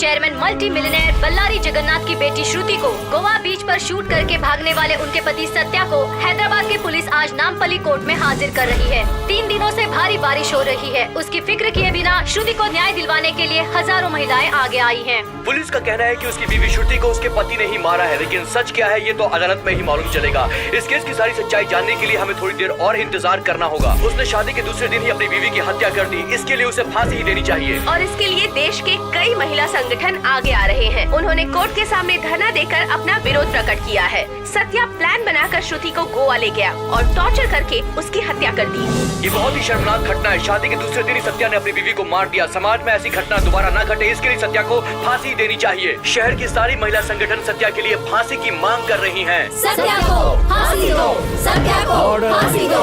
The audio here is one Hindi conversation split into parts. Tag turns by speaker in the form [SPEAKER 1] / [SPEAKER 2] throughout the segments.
[SPEAKER 1] Chairman multi millionaire Ballari Jagannath की बेटी श्रुति को गोवा बीच पर शूट करके भागने वाले उनके पति सत्या को हैदराबाद की पुलिस आज नामपल्ली कोर्ट में हाजिर कर रही है। 3 दिनों से भारी बारिश हो रही है। उसकी फिक्र किए बिना श्रुति को न्याय दिलवाने के लिए हजारों महिलाएं आगे आई हैं।
[SPEAKER 2] पुलिस का कहना है कि उसकी बीवी श्रुति को उसके पति ने ही मारा है, लेकिन सच क्या है ये तो अदालत में ही मालूम चलेगा। इस केस की सारी सच्चाई जानने के लिए हमें थोड़ी देर और इंतजार करना होगा। उसने शादी के दूसरे दिन ही अपनी बीवी की हत्या कर दी। इसके लिए उसे फांसी ही देनी चाहिए।
[SPEAKER 3] और इसके लिए देश के कई महिला संगठन आगे आ रहे हैं। उन्होंने कोर्ट के सामने धरना देकर अपना विरोध प्रकट किया है। सत्या प्लान बनाकर श्रुति को गोवा ले गया और टॉर्चर करके उसकी हत्या कर दी।
[SPEAKER 2] ये बहुत ही शर्मनाक घटना है। शादी के दूसरे दिन ही सत्या ने अपनी बीवी को मार दिया। समाज में ऐसी घटना दोबारा न घटे, इसके लिए सत्या को फांसी देनी चाहिए। शहर की सारी महिला संगठन सत्या के लिए फांसी की मांग कर रही हैं।
[SPEAKER 1] सत्या को फांसी दो, सत्या को फांसी दो।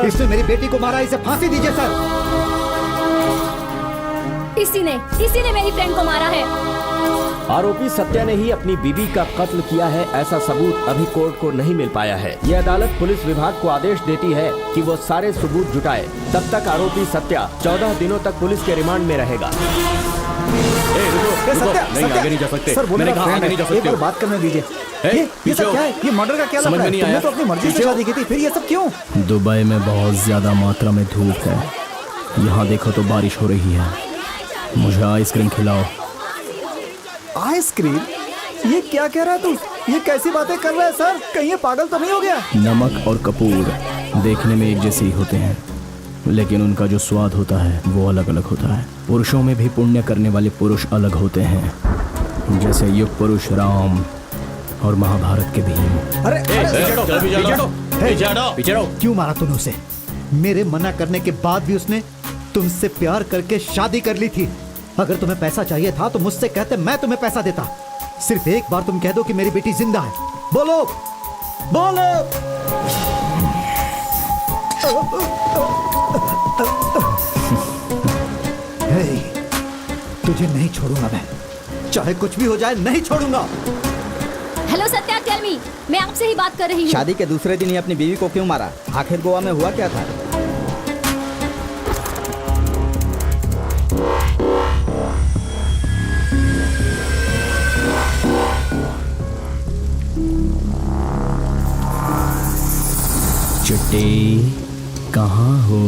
[SPEAKER 4] इसने मेरी बेटी को मारा, इसे फांसी दीजिए सर।
[SPEAKER 1] इसी ने मेरी फ्रेंड को मारा है।
[SPEAKER 5] आरोपी सत्या ने ही अपनी बीवी का कत्ल किया है, ऐसा सबूत अभी कोर्ट को नहीं मिल पाया है। ये अदालत पुलिस विभाग को आदेश देती है कि वो सारे सबूत जुटाए। तब तक आरोपी सत्या 14 दिनों तक पुलिस के रिमांड में रहेगा।
[SPEAKER 4] नहीं, आगे नहीं जा सकते। सर, मैंने कहा आगे नहीं जा सकते। एक बार बात करने दीजिए। ये सब क्या है? ये मर्डर का क्या लग रहा है? तुमने तो अपनी मर्जी से शादी की थी, फिर ये सब क्यों?
[SPEAKER 6] दुबई में बहुत ज्यादा मात्रा में धूप है। यहाँ देखो तो बारिश हो रही है। मुझे आइसक्रीम खिलाओ।
[SPEAKER 4] आइसक्रीम? ये क्या कह रहा है तू? ये कैसी बातें कर रहा है सर? कहीं ये पागल तो नहीं हो गया?
[SPEAKER 6] नमक और कपूर देखने में एक जैसे ही होते हैं, लेकिन उनका जो स्वाद होता है वो अलग अलग होता है। पुरुषों में भी पुण्य करने वाले पुरुष अलग होते हैं, जैसे युग पुरुष राम और महाभारत के भीम।
[SPEAKER 4] अरे क्यों मारा तूने उसे? मेरे मना करने के बाद भी उसने तुमसे प्यार करके शादी कर ली थी। अगर तुम्हें पैसा चाहिए था तो मुझसे कहते, मैं तुम्हें पैसा देता। सिर्फ एक बार तुम कह दो कि मेरी बेटी जिंदा है। बोलो बोलो। हे, तुझे नहीं छोड़ूंगा मैं, चाहे कुछ भी हो जाए नहीं छोड़ूंगा।
[SPEAKER 1] हेलो सत्या, टेल मी, मैं आपसे ही बात कर रही हूँ।
[SPEAKER 7] शादी के दूसरे दिन ही अपनी बीवी को क्यों मारा? आखिर गोवा में हुआ क्या था?
[SPEAKER 6] चिट्टी, कहाँ हो?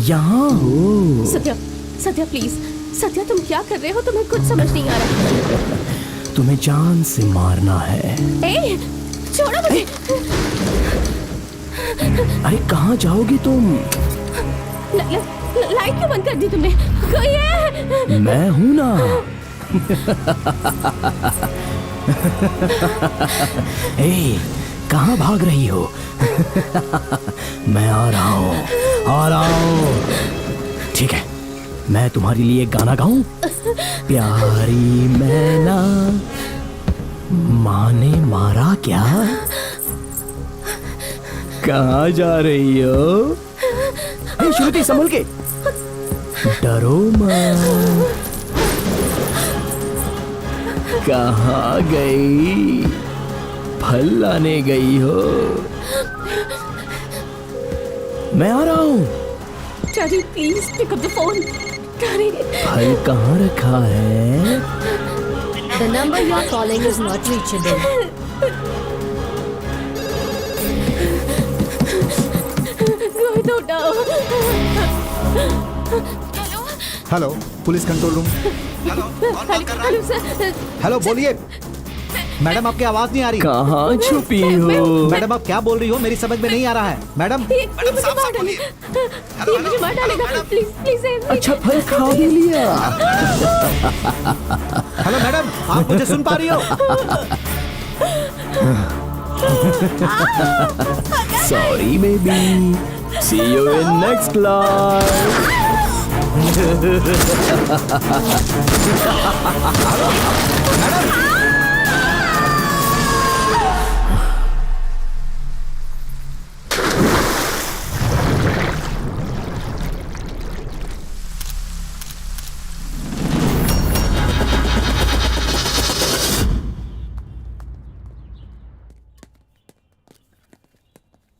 [SPEAKER 6] यहाँ हो।
[SPEAKER 3] सत्या प्लीज, सत्या तुम क्या कर रहे हो? तुम्हें कुछ समझ नहीं आ रहा।
[SPEAKER 6] तुम्हें जान से मारना है।
[SPEAKER 3] ए, छोड़ो मुझे।
[SPEAKER 6] अरे कहाँ जाओगी तुम?
[SPEAKER 3] लाइट क्यों बंद कर दी तुमने? कोई है?
[SPEAKER 6] मैं हूँ ना। ए, कहाँ भाग रही हो? मैं आ रहा हूँ। ठीक है, मैं तुम्हारे लिए गाना गाऊं? प्यारी मैना माँ ने मारा क्या? कहाँ जा रही हो? श्रुति संभल के, डरो मत। कहाँ गई? फल लाने गई हो? मैं आ रहा हूँ।
[SPEAKER 3] Daddy please pick up the phone. Daddy,
[SPEAKER 6] फल कहाँ रखा है?
[SPEAKER 1] The number you are calling is not reachable.
[SPEAKER 3] I don't know.
[SPEAKER 4] Hello, police control room.
[SPEAKER 3] Hello sir.
[SPEAKER 4] Hello, बोलिए। मैडम, आपकी आवाज नहीं आ रही।
[SPEAKER 6] कहाँ छुपी हो?
[SPEAKER 4] मैडम, आप क्या बोल रही हो? मेरी समझ में नहीं आ रहा है। मैडम,
[SPEAKER 3] ये मुझे मार डालेगा। प्लीज।
[SPEAKER 6] अच्छा, फल खा भी लिया।
[SPEAKER 4] हेलो मैडम, आप मुझे सुन पा रही हो?
[SPEAKER 6] Sorry baby, see you in next life.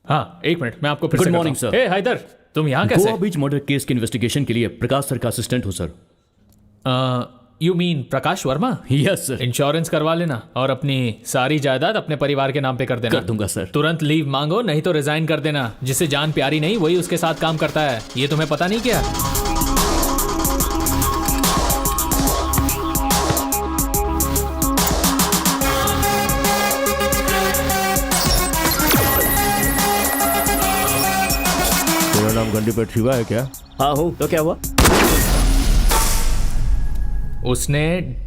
[SPEAKER 8] हाँ, एक मिनट, मैं आपको फिर से
[SPEAKER 9] good morning sir.
[SPEAKER 8] Hey Haider, तुम यहाँ कैसे?
[SPEAKER 9] गोवा बीच मर्डर केस की इन्वेस्टिगेशन के लिए प्रकाश सर का असिस्टेंट हूँ sir.
[SPEAKER 8] You mean Prakash Verma?
[SPEAKER 6] Yes sir.
[SPEAKER 8] Insurance करवा लेना और अपनी सारी जायदाद अपने परिवार के नाम पे कर देना।
[SPEAKER 6] कर दूंगा सर।
[SPEAKER 8] तुरंत लीव मांगो, नहीं तो रिजाइन कर देना। जिसे जान प्यारी नहीं वही उसके साथ काम करता है, ये तुम्हें पता नहीं क्या?
[SPEAKER 5] तेरा नाम गंडीपेट शिवा है क्या?
[SPEAKER 6] हाँ हूँ, तो क्या हुआ?
[SPEAKER 8] उसने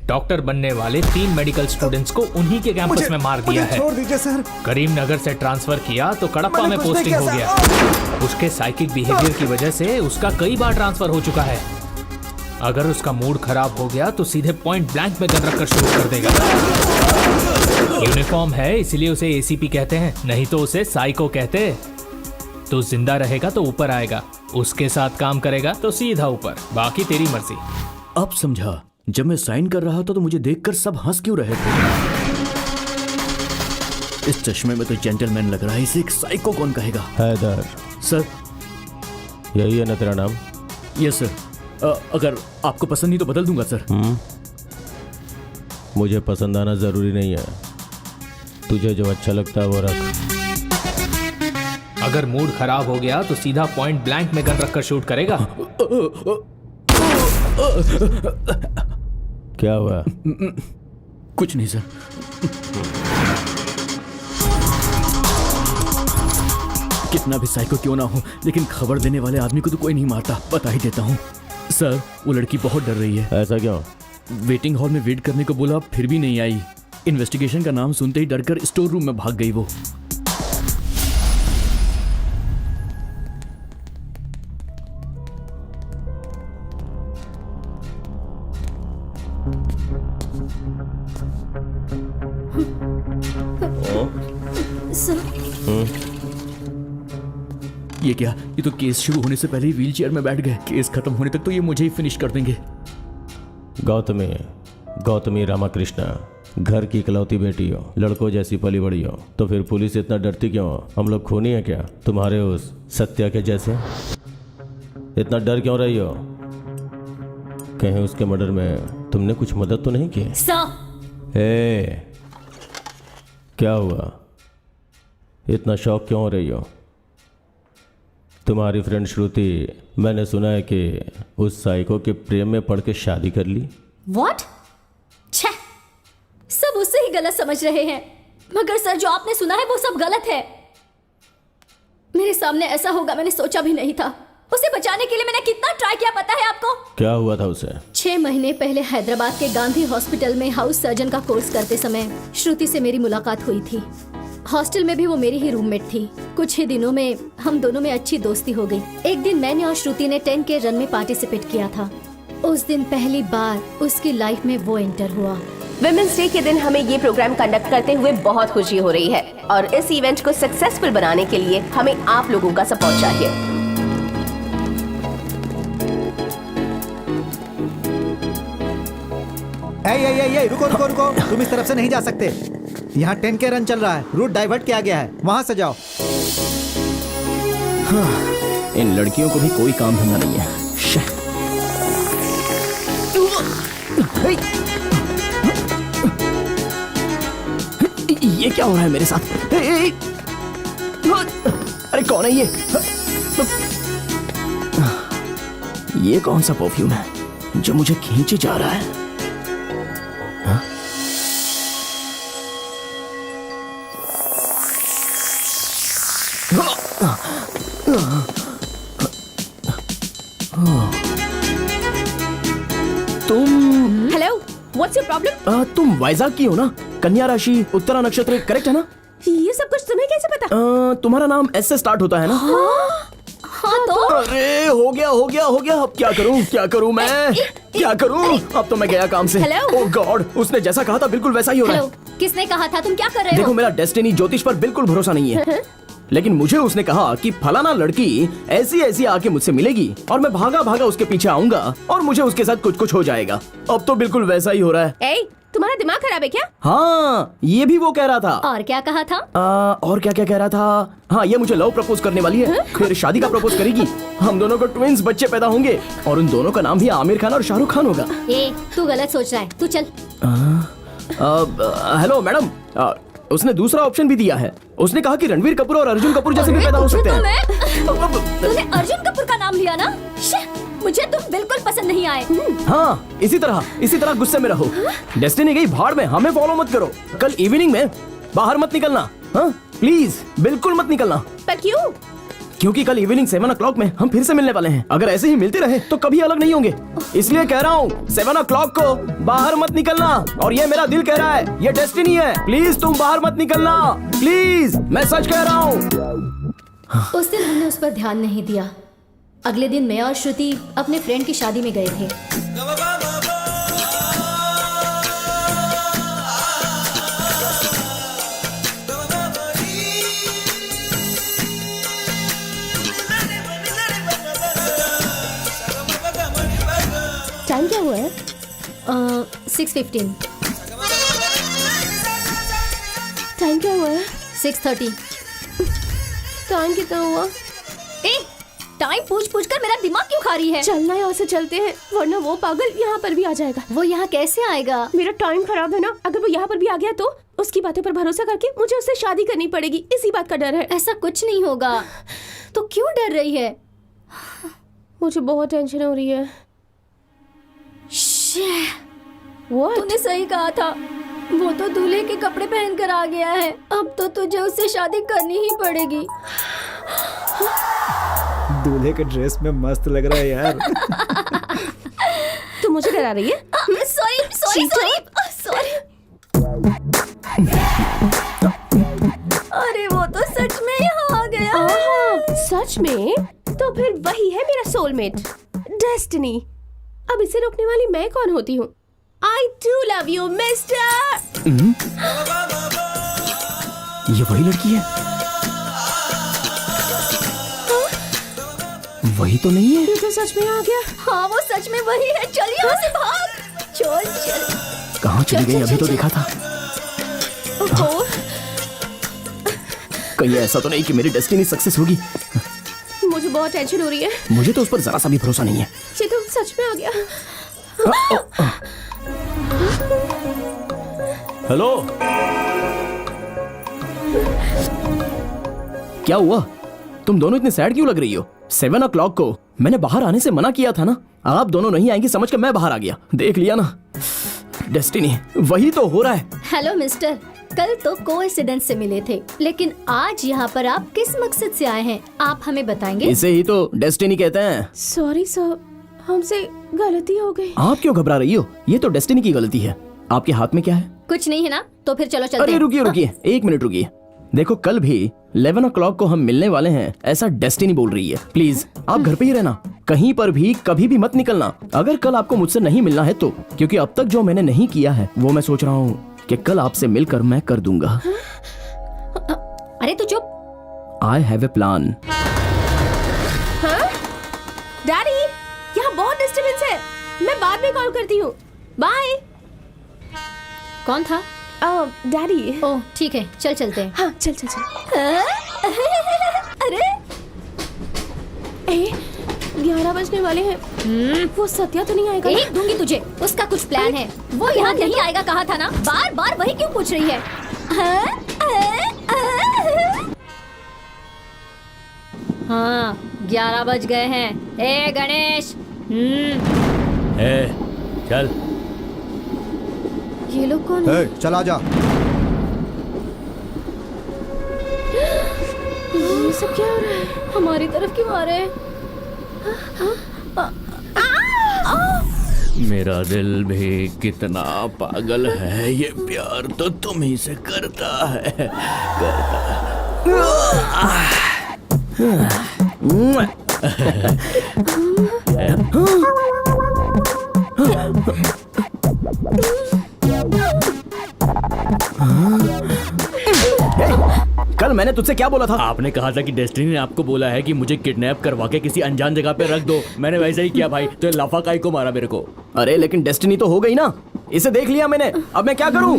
[SPEAKER 8] डॉक्टर बनने वाले 3 मेडिकल स्टूडेंट्स को उन्हीं के कैंपस में मार दिया है।
[SPEAKER 7] छोड़ दीजिए सर।
[SPEAKER 8] करीमनगर से ट्रांसफर किया तो कड़प्पा में पोस्टिंग हो गया। उसके साइकिक बिहेवियर की वजह से उसका कई बार ट्रांसफर हो चुका है। अगर उसका मूड खराब हो गया तो सीधे पॉइंट ब्लैंक में गन रखकर शुरू कर देगा। यूनिफॉर्म है इसलिए उसे एसीपी कहते हैं, नहीं तो उसे साइको कहते। तो जिंदा रहेगा तो ऊपर आएगा, उसके साथ काम करेगा तो सीधा ऊपर, बाकी तेरी मर्जी।
[SPEAKER 6] अब समझा। जब मैं साइन कर रहा था तो मुझे देखकर सब हंस क्यों रहे थे? इस चश्मे में तो जेंटलमैन लग रहा है, इसे एक साइको कौन कहेगा?
[SPEAKER 5] हैदर,
[SPEAKER 6] सर।
[SPEAKER 5] यही है ना तेरा नाम?
[SPEAKER 6] Yes sir. अगर आपको पसंद नहीं तो बदल दूंगा सर।
[SPEAKER 5] मुझे पसंद आना जरूरी नहीं है, तुझे जो अच्छा लगता है वो रख।
[SPEAKER 8] अगर मूड खराब हो गया तो सीधा पॉइंट ब्लैंक में गन रखकर शूट करेगा।
[SPEAKER 5] क्या हुआ?
[SPEAKER 6] कुछ नहीं सर। कितना भी साइको क्यों ना हो, लेकिन खबर देने वाले आदमी को तो कोई नहीं मारता, बता ही देता हूँ। सर, वो लड़की बहुत डर रही है।
[SPEAKER 5] ऐसा क्यों?
[SPEAKER 6] वेटिंग हॉल में वेट करने को बोला, फिर भी नहीं आई। इन्वेस्टिगेशन का नाम सुनते ही डरकर स्टोर रूम में भाग गई वो। ये क्या? ये तो केस शुरू होने से पहले ही व्हीलचेयर में बैठ गए। केस खत्म होने तक तो ये मुझे ही फिनिश कर देंगे।
[SPEAKER 5] गौतमी रामाकृष्णा, घर की इकलौती बेटी हो, लड़कों जैसी पली बड़ी हो, तो फिर पुलिस इतना डरती क्यों हो? हम लोग खूनी है क्या तुम्हारे उस सत्या के जैसे? इतना डर क्यों रही हो? कहीं उसके मर्डर में तुमने कुछ मदद तो नहीं की? क्या हुआ? इतना शौक क्यों हो रही हो? तुम्हारी फ्रेंड श्रुति, मैंने सुना है कि उस साइको के प्रेम में पड़ के शादी कर ली।
[SPEAKER 1] व्हाट? छे, सब उससे ही गलत समझ रहे हैं। मगर सर, जो आपने सुना है वो सब गलत है। मेरे सामने ऐसा होगा मैंने सोचा भी नहीं था। उसे बचाने के लिए मैंने कितना ट्राई किया पता है आपको?
[SPEAKER 5] क्या हुआ था उसे?
[SPEAKER 1] 6 महीने पहले हैदराबाद के गांधी हॉस्पिटल में हाउस सर्जन का कोर्स करते समय श्रुति से मेरी मुलाकात हुई थी। हॉस्टल में भी वो मेरी ही रूममेट थी। कुछ ही दिनों में हम दोनों में अच्छी दोस्ती हो गई। एक दिन मैंने और श्रुति ने 10K रन में पार्टिसिपेट किया था। उस दिन पहली बार उसकी लाइफ में वो एंटर हुआ।
[SPEAKER 3] विमेंस डे के दिन हमें ये प्रोग्राम कंडक्ट करते हुए बहुत खुशी हो रही है और इस इवेंट को सक्सेसफुल बनाने के लिए हमें आप लोगों का सपोर्ट चाहिए।
[SPEAKER 4] रुको, तुम इस तरफ से नहीं जा सकते। यहाँ 10K रन चल रहा है, रूट डाइवर्ट किया गया है, वहां से जाओ।
[SPEAKER 6] हाँ, इन लड़कियों को भी कोई काम धंधा नहीं है। ये क्या हो रहा है मेरे साथ? अरे कौन है ये? ये कौन सा परफ्यूम है जो मुझे खींचे जा रहा है? हाँ? तुम
[SPEAKER 3] हेलो, व्हाट्स योर प्रॉब्लम?
[SPEAKER 6] तुम वाइजाग की हो ना? कन्या राशि, उत्तरा नक्षत्र, करेक्ट है ना?
[SPEAKER 3] ये सब कुछ तुम्हें कैसे पता?
[SPEAKER 6] तुम्हारा नाम एस से स्टार्ट होता है ना?
[SPEAKER 1] हाँ तो?
[SPEAKER 6] अरे हो गया। अब क्या करूं मैं? क्या करूं? अब तो मैं गया काम से।
[SPEAKER 3] हेलो?
[SPEAKER 6] ओह गॉड, उसने जैसा कहा था बिल्कुल वैसा ही हो रहा है।
[SPEAKER 1] हेलो, किसने कहा था? तुम क्या कर रहे हो?
[SPEAKER 6] देखो, मेरा डेस्टिनी ज्योतिष पर बिल्कुल भरोसा नहीं है, लेकिन मुझे उसने कहा कि फलाना लड़की ऐसी आके मुझसे मिलेगी और मैं भागा उसके पीछे आऊंगा और मुझे उसके साथ कुछ हो जाएगा। अब तो बिल्कुल वैसा ही हो रहा है।
[SPEAKER 3] ए, तुम्हारा दिमाग खराब है क्या?
[SPEAKER 5] हाँ, ये भी वो कह रहा था।
[SPEAKER 1] और क्या कहा था?
[SPEAKER 5] और क्या क्या कह रहा था? हाँ, ये मुझे लव प्रपोज करने वाली है, फिर शादी का प्रपोज करेगी, हम दोनों को ट्विंस बच्चे पैदा होंगे और उन दोनों का नाम भी आमिर खान और शाहरुख खान होगा।
[SPEAKER 1] ए, तू गलत सोच रहा है, तू चल।
[SPEAKER 5] हेलो मैडम, उसने दूसरा ऑप्शन भी दिया है। उसने कहा कि रणवीर कपूर और अर्जुन कपूर जैसे भी पैदा हो सकते हैं।
[SPEAKER 1] तूने अर्जुन कपूर का नाम लिया ना? मुझे तुम बिल्कुल पसंद नहीं आए।
[SPEAKER 5] हाँ, इसी तरह गुस्से में रहो। डेस्टिनी गई भाड़ में, हमें फॉलो मत करो। कल इवनिंग में बाहर मत निकलना, हाँ प्लीज, बिल्कुल मत निकलना।
[SPEAKER 3] पर क्यों?
[SPEAKER 5] क्योंकि कल इवनिंग 7 o'clock में हम फिर से मिलने वाले हैं। अगर ऐसे ही मिलते रहे तो कभी अलग नहीं होंगे, इसलिए कह रहा हूँ 7 o'clock को बाहर मत निकलना। और ये मेरा दिल कह रहा है, ये डेस्टिनी है, प्लीज तुम बाहर मत निकलना, प्लीज, मैं सच कह रहा हूँ।
[SPEAKER 1] उस दिन हमने उस पर ध्यान नहीं दिया। अगले दिन मैं और श्रुति अपने फ्रेंड की शादी में गए थे।
[SPEAKER 3] टाइम क्या हुआ है?
[SPEAKER 1] 6:15।
[SPEAKER 3] टाइम क्या हुआ है?
[SPEAKER 1] 6:30।
[SPEAKER 3] टाइम कितना हुआ?
[SPEAKER 1] ए, टाइम पूछ कर मेरा दिमाग क्यों खा रही है?
[SPEAKER 3] चलना यहाँ से चलते हैं, वरना वो पागल यहाँ पर भी आ जाएगा।
[SPEAKER 1] वो यहाँ कैसे आएगा?
[SPEAKER 3] मेरा टाइम खराब है ना, अगर वो यहाँ पर भी आ गया तो उसकी बातों पर भरोसा करके मुझे उससे शादी करनी पड़ेगी, इसी बात का डर है।
[SPEAKER 1] ऐसा कुछ नहीं होगा, तो क्यों डर रही है?
[SPEAKER 3] मुझे बहुत टेंशन हो रही है। What?
[SPEAKER 1] तूने सही कहा था, वो तो दूल्हे के कपड़े पहनकर आ गया है। अब तो तुझे उससे शादी करनी ही पड़ेगी।
[SPEAKER 7] दूल्हे के ड्रेस में मस्त लग रहा है यार।
[SPEAKER 3] तू मुझे डरा रही है?
[SPEAKER 1] सॉरी। अरे वो तो सच में यहाँ आ गया।
[SPEAKER 3] सच में? तो फिर वही है मेरा सोलमेट, डेस्टिनी। अब इसे रोकने वाली मैं कौन होती हूँ? I do love you, mister.
[SPEAKER 5] ये वही लड़की है? वही तो नहीं है?
[SPEAKER 3] ये तो सच में आ गया।
[SPEAKER 1] हाँ, वो सच में वही है। चल यहाँ से भाग। चल।
[SPEAKER 5] कहाँ चली गई? अभी तो देखा था।
[SPEAKER 3] ओहो।
[SPEAKER 5] कहीं ऐसा तो नहीं कि मेरी डेस्टिनी सक्सेस होगी?
[SPEAKER 3] मुझे बहुत टेंशन हो रही है।
[SPEAKER 5] मुझे तो उस पर जरा सा भी भरोसा नहीं है।
[SPEAKER 3] ये तो सच में आ गया।
[SPEAKER 5] हेलो, क्या हुआ? तुम दोनों इतने सैड क्यों लग रही हो? 7 o'clock को मैंने बाहर आने से मना किया था ना। आप दोनों नहीं आएंगी समझ कर मैं बाहर आ गया। देख लिया ना, डेस्टिनी वही तो हो रहा है।
[SPEAKER 1] हेलो मिस्टर, कल तो कोइंसिडेंस से मिले थे, लेकिन आज यहाँ पर आप किस मकसद से आए हैं, आप हमें बताएंगे?
[SPEAKER 5] इसे ही तो डेस्टिनी कहते हैं।
[SPEAKER 3] सॉरी सर, हमसे गलती हो गई।
[SPEAKER 5] आप क्यों घबरा रही हो? ये तो डेस्टिनी की गलती है। आपके हाथ में क्या है?
[SPEAKER 1] कुछ नहीं है ना, तो फिर चलो चलते
[SPEAKER 5] अरे
[SPEAKER 1] हैं।
[SPEAKER 5] रुकिए, 1 मिनट रुकिए। देखो, कल भी 11 o'clock को हम मिलने वाले हैं, ऐसा डेस्टिनी बोल रही है। प्लीज आप घर पे ही रहना, कहीं पर भी कभी भी मत निकलना। अगर कल आपको मुझसे नहीं मिलना है तो, क्योंकि अब तक जो मैंने नहीं किया है वो मैं सोच रहा हूँ कि कल आपसे मिलकर मैं कर दूंगा।
[SPEAKER 1] अरे तू चुप।
[SPEAKER 5] I have a plan.
[SPEAKER 3] हाँ? डैडी, यहाँ बहुत डिस्टर्बेंस है, मैं बाद में कॉल करती हूँ। बाय।
[SPEAKER 1] कौन था?
[SPEAKER 3] डैडी।
[SPEAKER 1] ओह ठीक है, चल चलते हैं।
[SPEAKER 3] हाँ चल।
[SPEAKER 1] अरे
[SPEAKER 3] 11 बजने वाले हैं। वो सत्या तो नहीं आएगा?
[SPEAKER 1] एक दूंगी तुझे, उसका कुछ प्लान है। वो यहाँ नहीं आएगा कहा था ना, बार बार वही क्यों पूछ रही है? हाँ 11 बज गए हैं। ए गणेश।
[SPEAKER 8] चल।
[SPEAKER 1] ये लोग कौन है?
[SPEAKER 4] चला जा।
[SPEAKER 3] ये सब क्या हो रहा है?
[SPEAKER 1] हमारी तरफ क्यों आ रहे हैं?
[SPEAKER 8] मेरा दिल भी कितना पागल है, ये प्यार तो तुम ही से करता है,
[SPEAKER 5] कल मैंने तुझसे क्या बोला था?
[SPEAKER 8] आपने कहा था कि डेस्टिनी ने आपको बोला है कि मुझे किडनैप करवा के किसी अनजान जगह पे रख दो। मैंने वैसा ही किया भाई, तो लाफा काई को मारा मेरे को।
[SPEAKER 5] अरे लेकिन डेस्टिनी तो हो गई ना।
[SPEAKER 6] इसे देख लिया मैंने, अब मैं क्या करूं?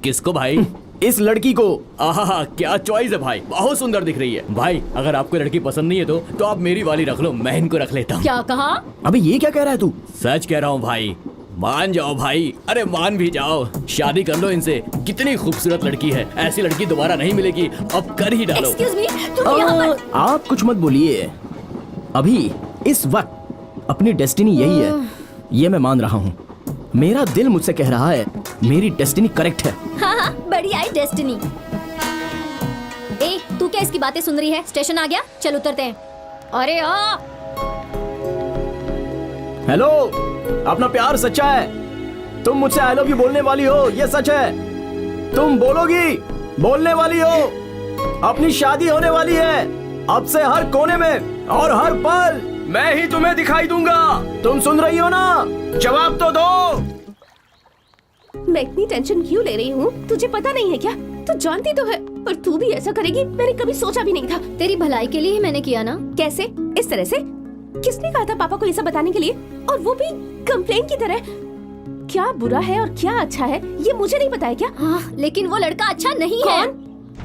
[SPEAKER 5] किसको भाई?
[SPEAKER 6] इस लड़की को।
[SPEAKER 5] आहा, क्या चॉइस है भाई, बहुत सुंदर दिख रही है। भाई अगर आपको लड़की पसंद नहीं है तो आप मेरी वाली रख लो, मैं इनको रख लेता हूँ।
[SPEAKER 1] क्या कहा?
[SPEAKER 6] अबे ये क्या कह रहा है तू?
[SPEAKER 5] सच कह रहा हूँ भाई, मान जाओ भाई, अरे मान भी जाओ, शादी कर लो इनसे। कितनी खूबसूरत लड़की है, ऐसी लड़की दोबारा नहीं मिलेगी, अब कर ही डालो।
[SPEAKER 1] एक्सक्यूज मी, तुम यहाँ पर।
[SPEAKER 6] आप कुछ मत बोलिए। अभी इस वक्त अपनी डेस्टिनी यही है, ये मैं मान रहा हूँ। मेरा दिल मुझसे कह रहा है मेरी डेस्टिनी करेक्ट है।
[SPEAKER 1] हाँ, बढ़िया है डेस्टिनी। ए, तू क्या इसकी बातें सुन रही है? स्टेशन आ गया, चल उतरते हैं। अरे
[SPEAKER 6] हेलो, अपना प्यार सच्चा है। तुम मुझसे आई लव यू बोलने वाली हो, ये सच है। तुम बोलोगी, बोलने वाली हो। अपनी शादी होने वाली है। अब से हर कोने में और हर पल मैं ही तुम्हें दिखाई दूंगा। तुम सुन रही हो ना? जवाब तो दो।
[SPEAKER 3] मैं इतनी टेंशन क्यों ले रही हूँ? तुझे पता नहीं है क्या? तू जानती तो है, पर तू भी ऐसा करेगी मैंने कभी सोचा भी नहीं था।
[SPEAKER 1] तेरी भलाई के लिए ही मैंने किया ना।
[SPEAKER 3] कैसे? इस तरह से? किसने कहा था पापा को ये सब बताने के लिए? और वो भी कंप्लेन की तरह। क्या बुरा है और क्या अच्छा है ये मुझे नहीं पता है क्या?
[SPEAKER 1] हाँ, लेकिन वो लड़का अच्छा नहीं है।
[SPEAKER 3] कौन?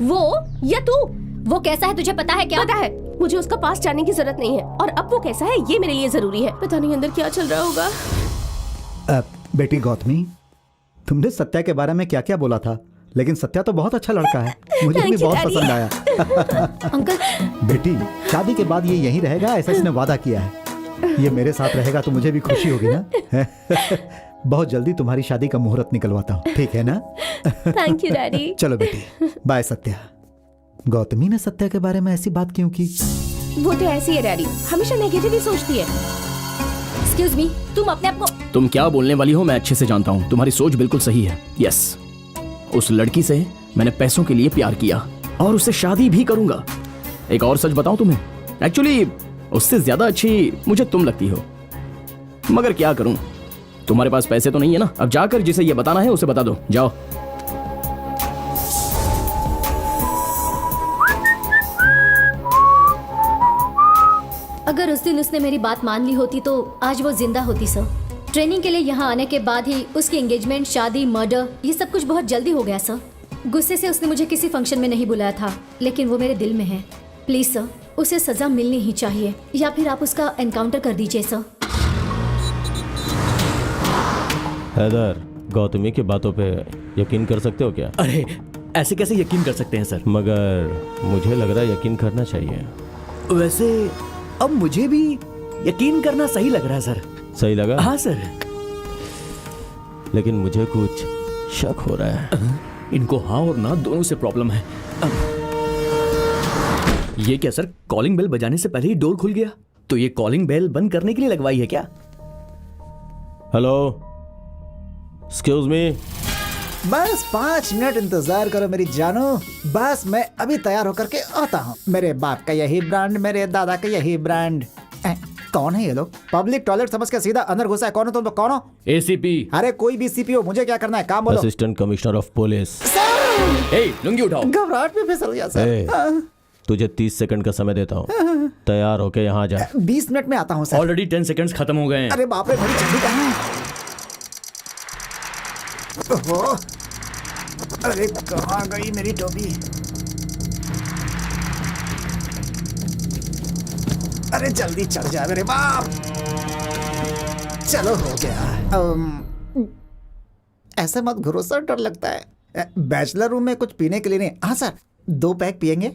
[SPEAKER 3] वो या तू?
[SPEAKER 1] वो कैसा है तुझे पता है क्या?
[SPEAKER 3] पता है, मुझे उसका पास जानने की जरूरत नहीं है। और अब वो कैसा है ये मेरे लिए जरूरी है। पता नहीं अंदर क्या चल रहा होगा।
[SPEAKER 4] बेटी गौतमी, तुमने सत्या के बारे में क्या क्या बोला था, लेकिन सत्या तो बहुत अच्छा लड़का है, मुझे भी
[SPEAKER 3] Thank you,
[SPEAKER 4] बहुत
[SPEAKER 3] Daddy.
[SPEAKER 4] पसंद आया।
[SPEAKER 1] अंकल,
[SPEAKER 4] बेटी, शादी के बाद ये यहीं रहेगा, ऐसा इसने वादा किया है। ये मेरे साथ रहेगा तो मुझे भी खुशी होगी ना। बहुत जल्दी तुम्हारी शादी का मुहूर्त निकलवाता हूँ, ठीक है ना?
[SPEAKER 3] Thank you daddy.
[SPEAKER 4] चलो बेटी, बाय सत्या। गौतमी ने सत्या के बारे में ऐसी बात क्यों की?
[SPEAKER 3] वो तो ऐसी है डैडी, हमेशा नेगेटिव ही सोचती है।
[SPEAKER 1] एक्सक्यूज मी, तुम अपने आप को।
[SPEAKER 6] तुम क्या बोलने वाली हो मैं अच्छे से जानता हूँ। तुम्हारी सोच बिल्कुल सही है। यस, उस लड़की से मैंने पैसों के लिए प्यार किया और उससे शादी भी करूंगा। एक और सच बताऊं तुम्हें, एक्चुअली उससे ज्यादा अच्छी मुझे तुम लगती हो, मगर क्या करूं, तुम्हारे पास पैसे तो नहीं है ना। अब जाकर जिसे ये बताना है उसे बता दो, जाओ।
[SPEAKER 1] अगर उस दिन उसने मेरी बात मान ली होती तो आज वो जिंदा होती सर। ट्रेनिंग के लिए यहाँ आने के बाद ही उसकी एंगेजमेंट, शादी, मर्डर, ये सब कुछ बहुत जल्दी हो गया सर। गुस्से से उसने मुझे किसी फंक्शन में नहीं बुलाया था, लेकिन वो मेरे दिल में है। प्लीज सर, उसे सजा मिलनी ही चाहिए, या फिर आप उसका एनकाउंटर कर दीजिए सर।
[SPEAKER 9] हैदर, गौतमी की बातों पे यकीन कर सकते हो क्या?
[SPEAKER 5] अरे ऐसे कैसे यकीन कर सकते हैं सर?
[SPEAKER 9] मगर मुझे लग रहा है यकीन करना चाहिए।
[SPEAKER 5] वैसे अब मुझे भी यकीन करना सही लग रहा है सर।
[SPEAKER 9] सही लगा?
[SPEAKER 5] हाँ सर।
[SPEAKER 9] लेकिन मुझे कुछ शक हो रहा है।
[SPEAKER 5] इनको हाँ और ना दोनों से प्रॉब्लम है। ये क्या सर, कॉलिंग बेल बजाने से पहले ही डोर खुल गया? तो ये कॉलिंग बेल बंद करने के लिए लगवाई है क्या?
[SPEAKER 9] Hello, excuse me.
[SPEAKER 4] बस 5 मिनट इंतजार करो मेरी जानो, बस मैं अभी तैयार होकर के आता हूँ। मेरे बाप का यही ब्रांड, मेरे दादा का यही ब्रांड। कौन है ये लोग? पब्लिक टॉयलेट समझ के सीधा अंदर घुसा है। कौन हो तुम लोग? कौन हो?
[SPEAKER 5] एसीपी।
[SPEAKER 4] अरे कोई भी सीपी हो, मुझे क्या करना है, काम बोलो।
[SPEAKER 9] Assistant commissioner of police.
[SPEAKER 5] ए, लुंगी उठाओ।
[SPEAKER 4] घबराहट में फिसल गया सर।
[SPEAKER 9] तुझे 30 सेकंड का समय देता हूँ, तैयार होके यहाँ जा।
[SPEAKER 4] 20 मिनट में आता हूँ सर।
[SPEAKER 5] ऑलरेडी 10 सेकंड्स खत्म हो गए हैं।
[SPEAKER 4] अरे बाप रे, बड़ी जल्दी कहाँ है? ओहो, अरे कहाँ गई मेरी टोपी? अरे जल्दी चढ़ जा मेरे बाप। चलो हो गया। ऐसे मत घुरो सर, डर लगता है। बैचलर रूम में कुछ पीने के लिए नहीं? हाँ सर, 2 पैक पियेंगे?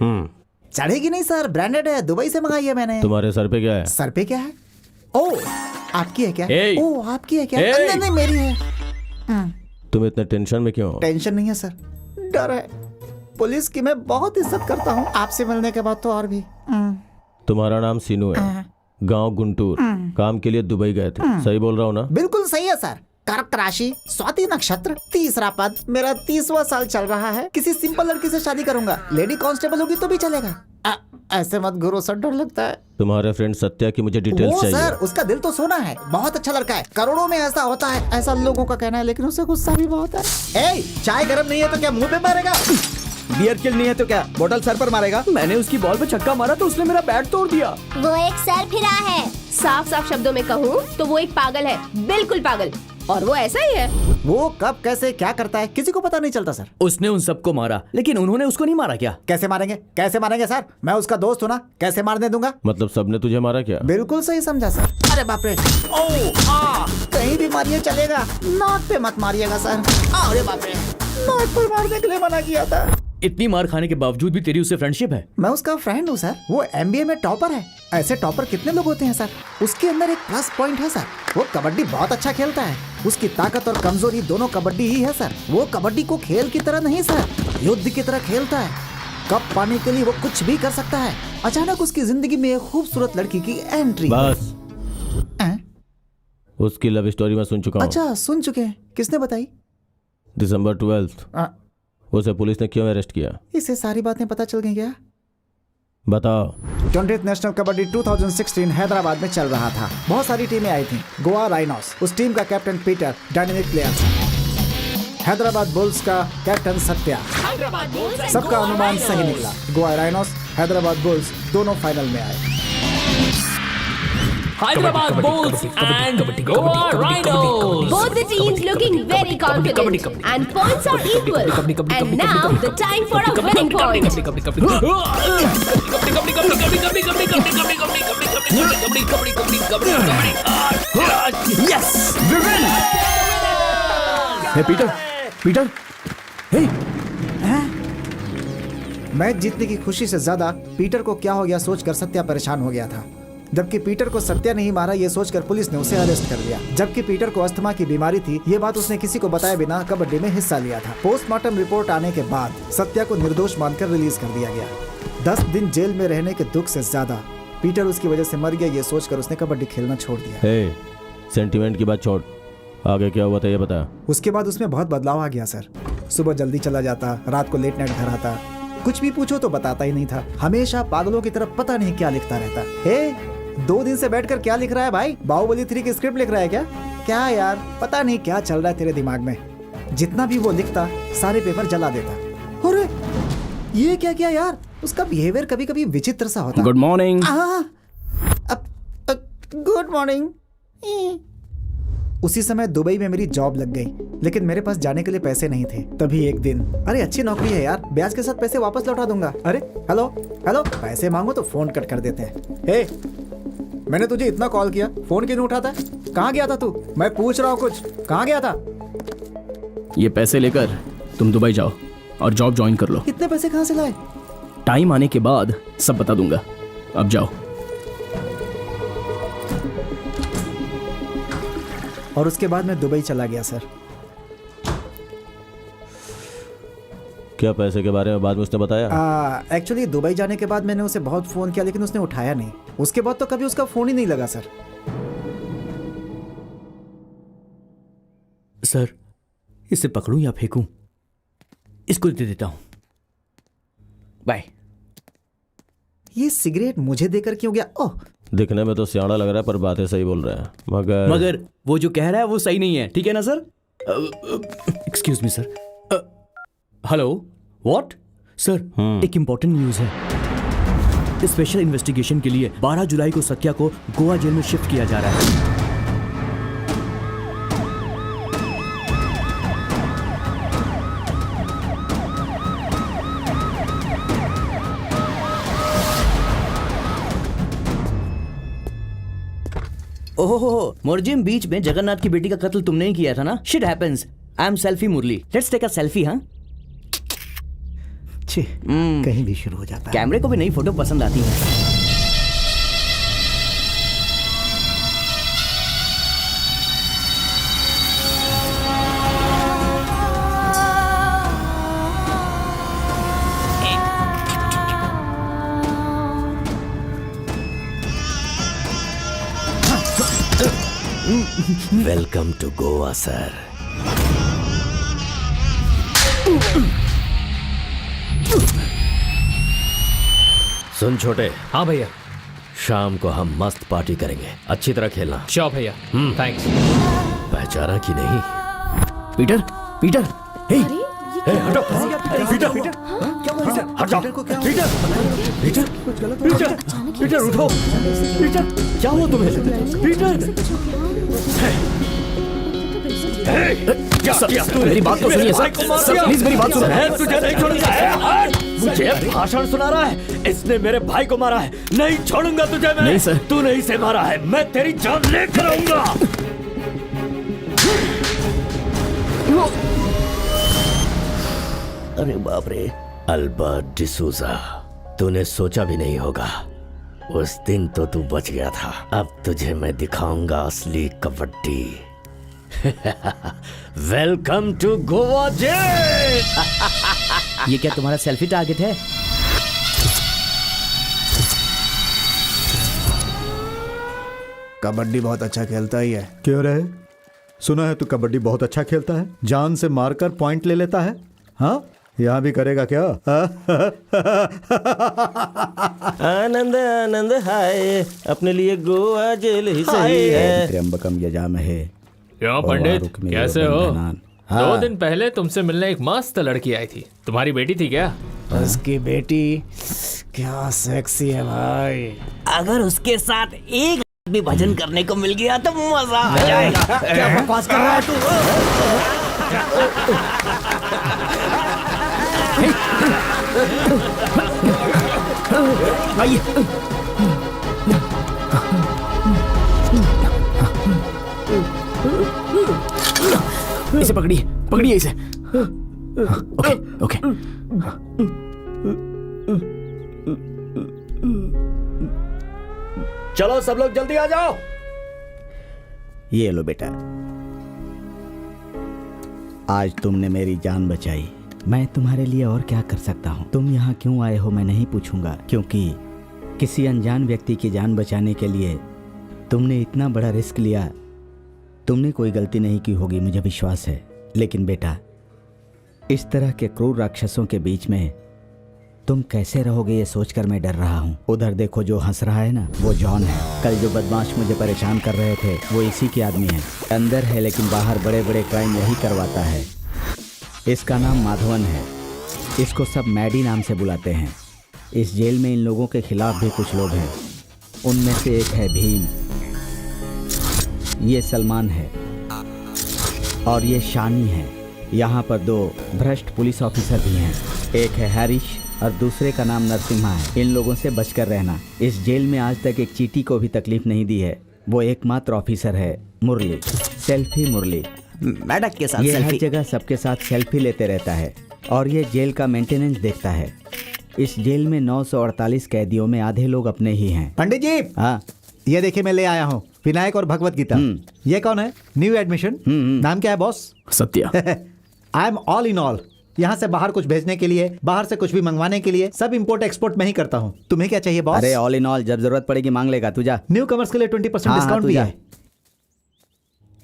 [SPEAKER 4] चढ़ेगी नहीं सर, ब्रांडेड है, दुबई से मंगाई है मैंने।
[SPEAKER 9] तुम्हारे सर पे क्या है?
[SPEAKER 4] सर पे क्या है? ओ, आपकी है क्या?
[SPEAKER 5] Hey!
[SPEAKER 4] ओ, आपकी है क्या?
[SPEAKER 5] Hey!
[SPEAKER 4] नहीं नहीं, मेरी है।
[SPEAKER 9] तुम इतने टेंशन में क्यों हो?
[SPEAKER 4] टेंशन नहीं है सर, डर है। पुलिस की मैं बहुत इज्जत करता हूँ, आपसे मिलने के बाद तो और भी।
[SPEAKER 9] तुम्हारा नाम सीनू है, गांव गुंटूर, काम के लिए दुबई गए थे, सही बोल रहा हूँ ना?
[SPEAKER 4] बिल्कुल सही है सर। कर्क राशि, स्वाति नक्षत्र, 3रा पद, मेरा 30वां साल चल रहा है। किसी सिंपल लड़की से शादी करूंगा, लेडी कांस्टेबल होगी तो भी चलेगा। ऐसे मत घुरो सर, डर लगता है।
[SPEAKER 9] तुम्हारे फ्रेंड सत्या की मुझे डिटेल्स
[SPEAKER 4] वो
[SPEAKER 9] चाहिए।
[SPEAKER 4] सर, उसका दिल तो सोना है, बहुत अच्छा लड़का है, करोड़ों में ऐसा होता है, ऐसा लोगों का कहना है, लेकिन उसे गुस्सा भी बहुत है। ए, चाय गर्म नहीं है तो क्या मुंह पे मारेगा?
[SPEAKER 7] बियर किल नहीं है तो क्या बोतल सर पर मारेगा?
[SPEAKER 6] मैंने उसकी बॉल पे छक्का मारा तो उसने मेरा बैट तोड़ दिया।
[SPEAKER 3] वो एक सर फिरा है। साफ साफ शब्दों में कहूँ तो वो एक पागल है, बिल्कुल पागल। और वो ऐसा ही है।
[SPEAKER 4] वो कब कैसे क्या करता है किसी को पता नहीं चलता सर।
[SPEAKER 6] उसने उन सबको मारा, लेकिन उन्होंने उसको नहीं मारा क्या?
[SPEAKER 4] कैसे मारेंगे सर, मैं उसका दोस्त हूँ ना, कैसे मारने दूंगा?
[SPEAKER 9] मतलब सबने तुझे मारा क्या?
[SPEAKER 4] बिल्कुल सही समझा सर। अरे बाप रे, कहीं भी मारिए चलेगा, नाक पे मत मारिएगा सर। अरे बाप रे, नाक पर मारने के लिए मना किया था।
[SPEAKER 6] इतनी मार खाने के बावजूद भी तेरी उससे फ्रेंडशिप है?
[SPEAKER 4] मैं उसका फ्रेंड हूँ सर, वो MBA में टॉपर है। ऐसे टॉपर कितने लोग होते हैं सर। उसके अंदर एक प्लस पॉइंट है सर, वो कबड्डी बहुत अच्छा खेलता है। उसकी ताकत और कमजोरी दोनों कबड्डी ही है सर। वो कबड्डी को खेल की तरह नहीं सर, युद्ध की तरह खेलता है। कप पाने के लिए वो कुछ भी कर सकता है। अचानक उसकी जिंदगी में एक खूबसूरत लड़की की एंट्री।
[SPEAKER 9] बस उसकी लव स्टोरी मैं सुन चुका हूँ।
[SPEAKER 4] अच्छा, सुन चुके हैं? किसने बताई?
[SPEAKER 9] दिसंबर 12 उसे पुलिस ने क्यों अरेस्ट किया?
[SPEAKER 4] इसे सारी बातें पता चल गई क्या?
[SPEAKER 9] बताओ।
[SPEAKER 4] 20th नेशनल कबड्डी 2016 हैदराबाद में चल रहा था। बहुत सारी टीमें आई थी। गोवा राइनोस, उस टीम का captain Peter dynamic player. Hyderabad bulls का कैप्टन सत्या। सबका अनुमान सही निकला। गोवा राइनोस, हैदराबाद बुल्स दोनों फाइनल में आए।
[SPEAKER 8] Hyderabad Bulls and Goa Rhinos.
[SPEAKER 3] Both the teams looking very confident and points are equal. And now the time for a winning point.
[SPEAKER 6] Yes! We win! Hey Peter, hey!
[SPEAKER 4] Match जीतने की खुशी से ज्यादा पीटर को क्या हो गया सोचकर सत्या परेशान हो गया था। जबकि पीटर को सत्या नहीं मारा ये सोचकर पुलिस ने उसे अरेस्ट कर लिया। जबकि पीटर को अस्थमा की बीमारी थी, ये बात उसने किसी को बताए बिना कबड्डी में हिस्सा लिया था। पोस्टमार्टम रिपोर्ट आने के बाद सत्या को निर्दोष मानकर रिलीज कर दिया गया। 10 दिन जेल में रहने के दुख से ज्यादा पीटर उसकी वजह से मर गया ये सोचकर उसने कबड्डी खेलना छोड़ दिया।
[SPEAKER 9] हे, सेंटिमेंट की बात छोड़, आगे क्या हुआ था ये बता।
[SPEAKER 4] उसके बाद उसमें बहुत बदलाव आ गया सर। सुबह जल्दी चला जाता, रात को लेट नाइट घर आता। कुछ भी पूछो तो बताता ही नहीं था। हमेशा पागलों की तरफ पता नहीं क्या लिखता रहता। हे, 2 दिन से बैठकर क्या लिख रहा है भाई? बाहुबली 3 की स्क्रिप्ट लिख रहा है क्या? क्या यार, पता नहीं क्या चल रहा है तेरे दिमाग में। जितना भी वो लिखता सारे पेपर जला देता। अरे ये क्या किया यार? उसका बिहेवियर कभी कभी विचित्र सा होता।
[SPEAKER 6] Good morning.
[SPEAKER 4] Good morning. उसी समय दुबई में मेरी जॉब लग गई, लेकिन मेरे पास जाने के लिए पैसे नहीं थे। तभी एक दिन, अरे अच्छी नौकरी है यार, ब्याज के साथ पैसे वापस लौटा दूंगा। अरे हेलो, पैसे मांगो तो फोन कट कर देते हैं। हे, मैंने तुझे इतना कॉल किया, फोन क्यों नहीं उठाता? कहाँ गया था तू? मैं पूछ रहा हूँ कुछ, कहाँ गया था?
[SPEAKER 6] ये पैसे लेकर तुम दुबई जाओ और जॉब ज्वाइन कर लो।
[SPEAKER 4] इतने पैसे कहाँ से लाए?
[SPEAKER 6] टाइम आने के बाद सब बता दूंगा, अब जाओ।
[SPEAKER 4] और उसके बाद मैं दुबई चला गया सर।
[SPEAKER 9] क्या पैसे के बारे में बाद में उसने बताया?
[SPEAKER 4] एक्चुअली दुबई जाने के बाद मैंने उसे बहुत फोन किया, लेकिन उसने उठाया नहीं। उसके बाद तो कभी उसका फोन ही नहीं लगा सर।
[SPEAKER 6] सर, इसे पकड़ूं या फेंकूं? इसको दे देता हूं। बाय।
[SPEAKER 4] ये सिगरेट मुझे देकर क्यों गया? ओह,
[SPEAKER 9] दिखने में तो सियाना लग रहा है पर बातें सही बोल रहा है।
[SPEAKER 6] मगर वो जो कह रहा है वो सही नहीं है, ठीक है ना sir? Excuse me sir. Hello, what? Sir, एक इंपॉर्टेंट न्यूज है। स्पेशल इन्वेस्टिगेशन के लिए 12 जुलाई को सत्या को गोवा जेल में शिफ्ट किया जा रहा है। ओहो, मोरजिम बीच में जगन्नाथ की बेटी का कत्ल तुमने ही किया था ना? Shit happens. I am selfie Murali. Let's take a selfie. हाँ,
[SPEAKER 4] कहीं भी शुरू हो जाता है।
[SPEAKER 6] कैमरे को भी नई फोटो पसंद आती है।
[SPEAKER 5] Welcome to Goa sir. सुन छोटे।
[SPEAKER 8] हाँ भैया।
[SPEAKER 5] शाम को हम मस्त पार्टी करेंगे, अच्छी तरह खेलना।
[SPEAKER 8] श्योर भैया, थैंक्स।
[SPEAKER 5] पहचाना कि नहीं?
[SPEAKER 6] पीटर, पीटर, हे,
[SPEAKER 5] हटो।
[SPEAKER 4] पीटर,
[SPEAKER 5] हट जाओ। पीटर उठो। पीटर, क्या हुआ तुम्हें? पीटर,
[SPEAKER 6] सर मेरी बात तो सुनिए सर प्लीज मेरी बात सुनो।
[SPEAKER 5] तुझे नहीं छोड़ूंगा। मुझे भाषण सुना रहा है। इसने मेरे भाई को मारा है। नहीं छोड़ूंगा तुझे मैं।
[SPEAKER 6] नहीं सर।
[SPEAKER 5] तू नहीं से मारा है। मैं तेरी जान लेकर आऊंगा। अरे बाप रे, अल्बर्ट डिसूजा, तूने सोचा भी नहीं होगा। उस दिन तो तू बच गया था। अब तुझे मैं दिखाऊंगा असली kabaddi. Welcome to Goa jail.
[SPEAKER 7] ये क्या तुम्हारा सेल्फी टारगेट है?
[SPEAKER 6] कबड्डी बहुत अच्छा खेलता ही है।
[SPEAKER 4] क्यों रहे? सुना है तू कबड्डी बहुत अच्छा खेलता है, जान से मारकर पॉइंट ले लेता है। हाँ, यहाँ भी करेगा क्या?
[SPEAKER 9] आनंद आनंद हाय, अपने लिए गोवा जेल ही सही है।
[SPEAKER 7] त्र्यंबकम यजामहे।
[SPEAKER 8] क्यों पंडित, कैसे हो? 2 दिन पहले तुमसे मिलने एक मस्त लड़की आई थी। तुम्हारी बेटी थी क्या?
[SPEAKER 6] उसकी बेटी क्या सेक्सी है भाई।
[SPEAKER 7] अगर उसके साथ एक भी भजन करने को मिल गया तो मजा आ जाएगा। क्या बकवास कर रहा है तू?
[SPEAKER 6] आइए। इसे पकड़िए, पकड़िए इसे। Okay okay.
[SPEAKER 5] चलो सब लोग जल्दी आ जाओ।
[SPEAKER 7] ये लो बेटा, आज तुमने मेरी जान बचाई। मैं तुम्हारे लिए और क्या कर सकता हूँ? तुम यहाँ क्यों आए हो मैं नहीं पूछूंगा, क्योंकि किसी अनजान व्यक्ति की जान बचाने के लिए तुमने इतना बड़ा रिस्क लिया। तुमने कोई गलती नहीं की होगी, मुझे विश्वास है। लेकिन बेटा, इस तरह के क्रूर राक्षसों के बीच में तुम कैसे रहोगे ये सोचकर मैं डर रहा हूँ। उधर देखो, जो हंस रहा है ना, वो जॉन है। कल जो बदमाश मुझे परेशान कर रहे थे वो इसी के आदमी है। अंदर है लेकिन बाहर बड़े बड़े क्राइम यही करवाता है। इसका नाम माधवन है। इसको सब मैडी नाम से बुलाते हैं। इस जेल में इन लोगों के खिलाफ भी कुछ लोग हैं। उनमें से एक है भीम, ये सलमान है और ये शानी है। यहाँ पर 2 भ्रष्ट पुलिस ऑफिसर भी हैं। एक है हैरिश और दूसरे का नाम नरसिम्हा है। इन लोगों से बचकर रहना। इस जेल में आज तक एक चींटी को भी तकलीफ नहीं दी है। वो एकमात्र ऑफिसर है मुरली, सेल्फी मुरली।
[SPEAKER 10] मैडक के साथ
[SPEAKER 7] ये हर
[SPEAKER 10] सेल्फी।
[SPEAKER 7] जगह सबके साथ सेल्फी लेते रहता है और ये जेल का मेंटेनेंस देखता है। इस जेल में 948 कैदियों में आधे लोग अपने ही हैं।
[SPEAKER 4] पंडित जी,
[SPEAKER 7] हाँ,
[SPEAKER 4] ये देखिए मैं ले आया हूँ विनायक और भगवत गीता। ये कौन है? New admission. नाम क्या है boss?
[SPEAKER 6] Satya.
[SPEAKER 4] I am all in all. यहाँ से बाहर कुछ भेजने के लिए, बाहर से कुछ भी मंगवाने के लिए सब इंपोर्ट एक्सपोर्ट मैं ही करता हूँ। तुम्हें क्या चाहिए बॉस?
[SPEAKER 7] अरे ऑल इन ऑल, जब जरूरत पड़ेगी मांग लेगा। तू जा।
[SPEAKER 4] न्यू कमर्स के लिए 20% डिस्काउंट भी है।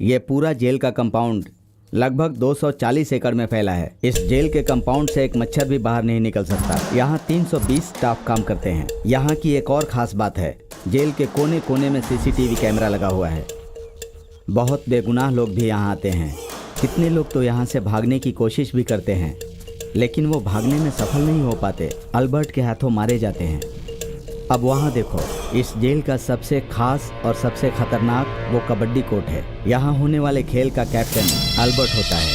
[SPEAKER 7] ये पूरा जेल का कंपाउंड लगभग 240 एकड़ में फैला है। इस जेल के कंपाउंड से एक मच्छर भी बाहर नहीं निकल सकता। यहाँ 320 स्टाफ काम करते हैं। यहाँ की एक और खास बात है, जेल के कोने कोने में सीसीटीवी कैमरा लगा हुआ है। बहुत बेगुनाह लोग भी यहाँ आते हैं। कितने लोग तो यहाँ से भागने की कोशिश भी करते हैं, लेकिन वो भागने में सफल नहीं हो पाते, अल्बर्ट के हाथों मारे जाते हैं। अब वहाँ देखो, इस जेल का सबसे खास और सबसे खतरनाक वो कबड्डी कोर्ट है। यहाँ होने वाले खेल का कैप्टन अल्बर्ट होता है।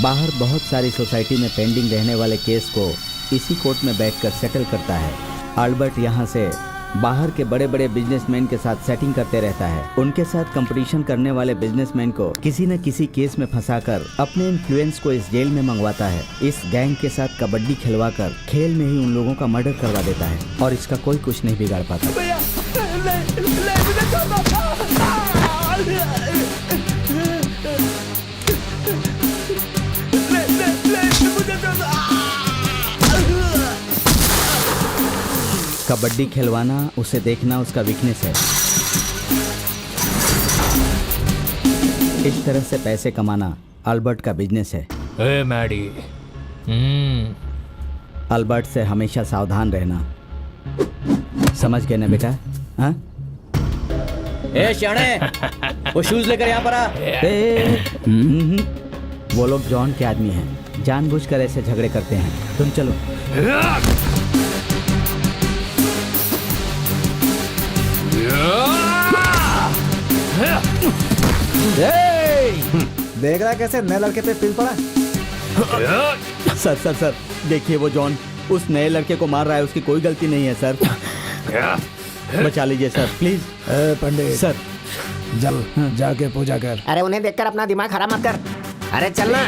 [SPEAKER 7] बाहर बहुत सारी सोसाइटी में पेंडिंग रहने वाले केस को इसी कोर्ट में बैठकर सेटल करता है। अल्बर्ट यहाँ से बाहर के बड़े बड़े बिजनेसमैन के साथ सेटिंग करते रहता है। उनके साथ कंपटीशन करने वाले बिजनेसमैन को किसी न किसी केस में फंसाकर अपने इन्फ्लुएंस को इस जेल में मंगवाता है। इस गैंग के साथ कबड्डी खिलवाकर खेल में ही उन लोगों का मर्डर करवा देता है और इसका कोई कुछ नहीं बिगाड़ पाता। कबड्डी खिलवाना, उसे देखना उसका वीकनेस है। इस तरह से पैसे कमाना अल्बर्ट का बिजनेस है।
[SPEAKER 8] ए मैडी,
[SPEAKER 7] अल्बर्ट से हमेशा सावधान रहना, समझ गए ना बेटा? हाँ?
[SPEAKER 10] ए शाणे, वो शूज लेकर यहाँ पर आ।
[SPEAKER 7] वो लोग जॉन के आदमी हैं, जानबूझकर ऐसे झगड़े करते हैं। तुम चलो।
[SPEAKER 11] देख रहा है कैसे नए लड़के पे पिल पड़ा?
[SPEAKER 7] सर सर सर देखिए वो जॉन उस नए लड़के को मार रहा है, उसकी कोई गलती नहीं है सर। बचा लीजिए सर प्लीज।
[SPEAKER 11] पंडित
[SPEAKER 7] सर
[SPEAKER 11] जाके पूजा कर।
[SPEAKER 10] अरे उन्हें देखकर अपना दिमाग खराब मत कर। अरे चलना।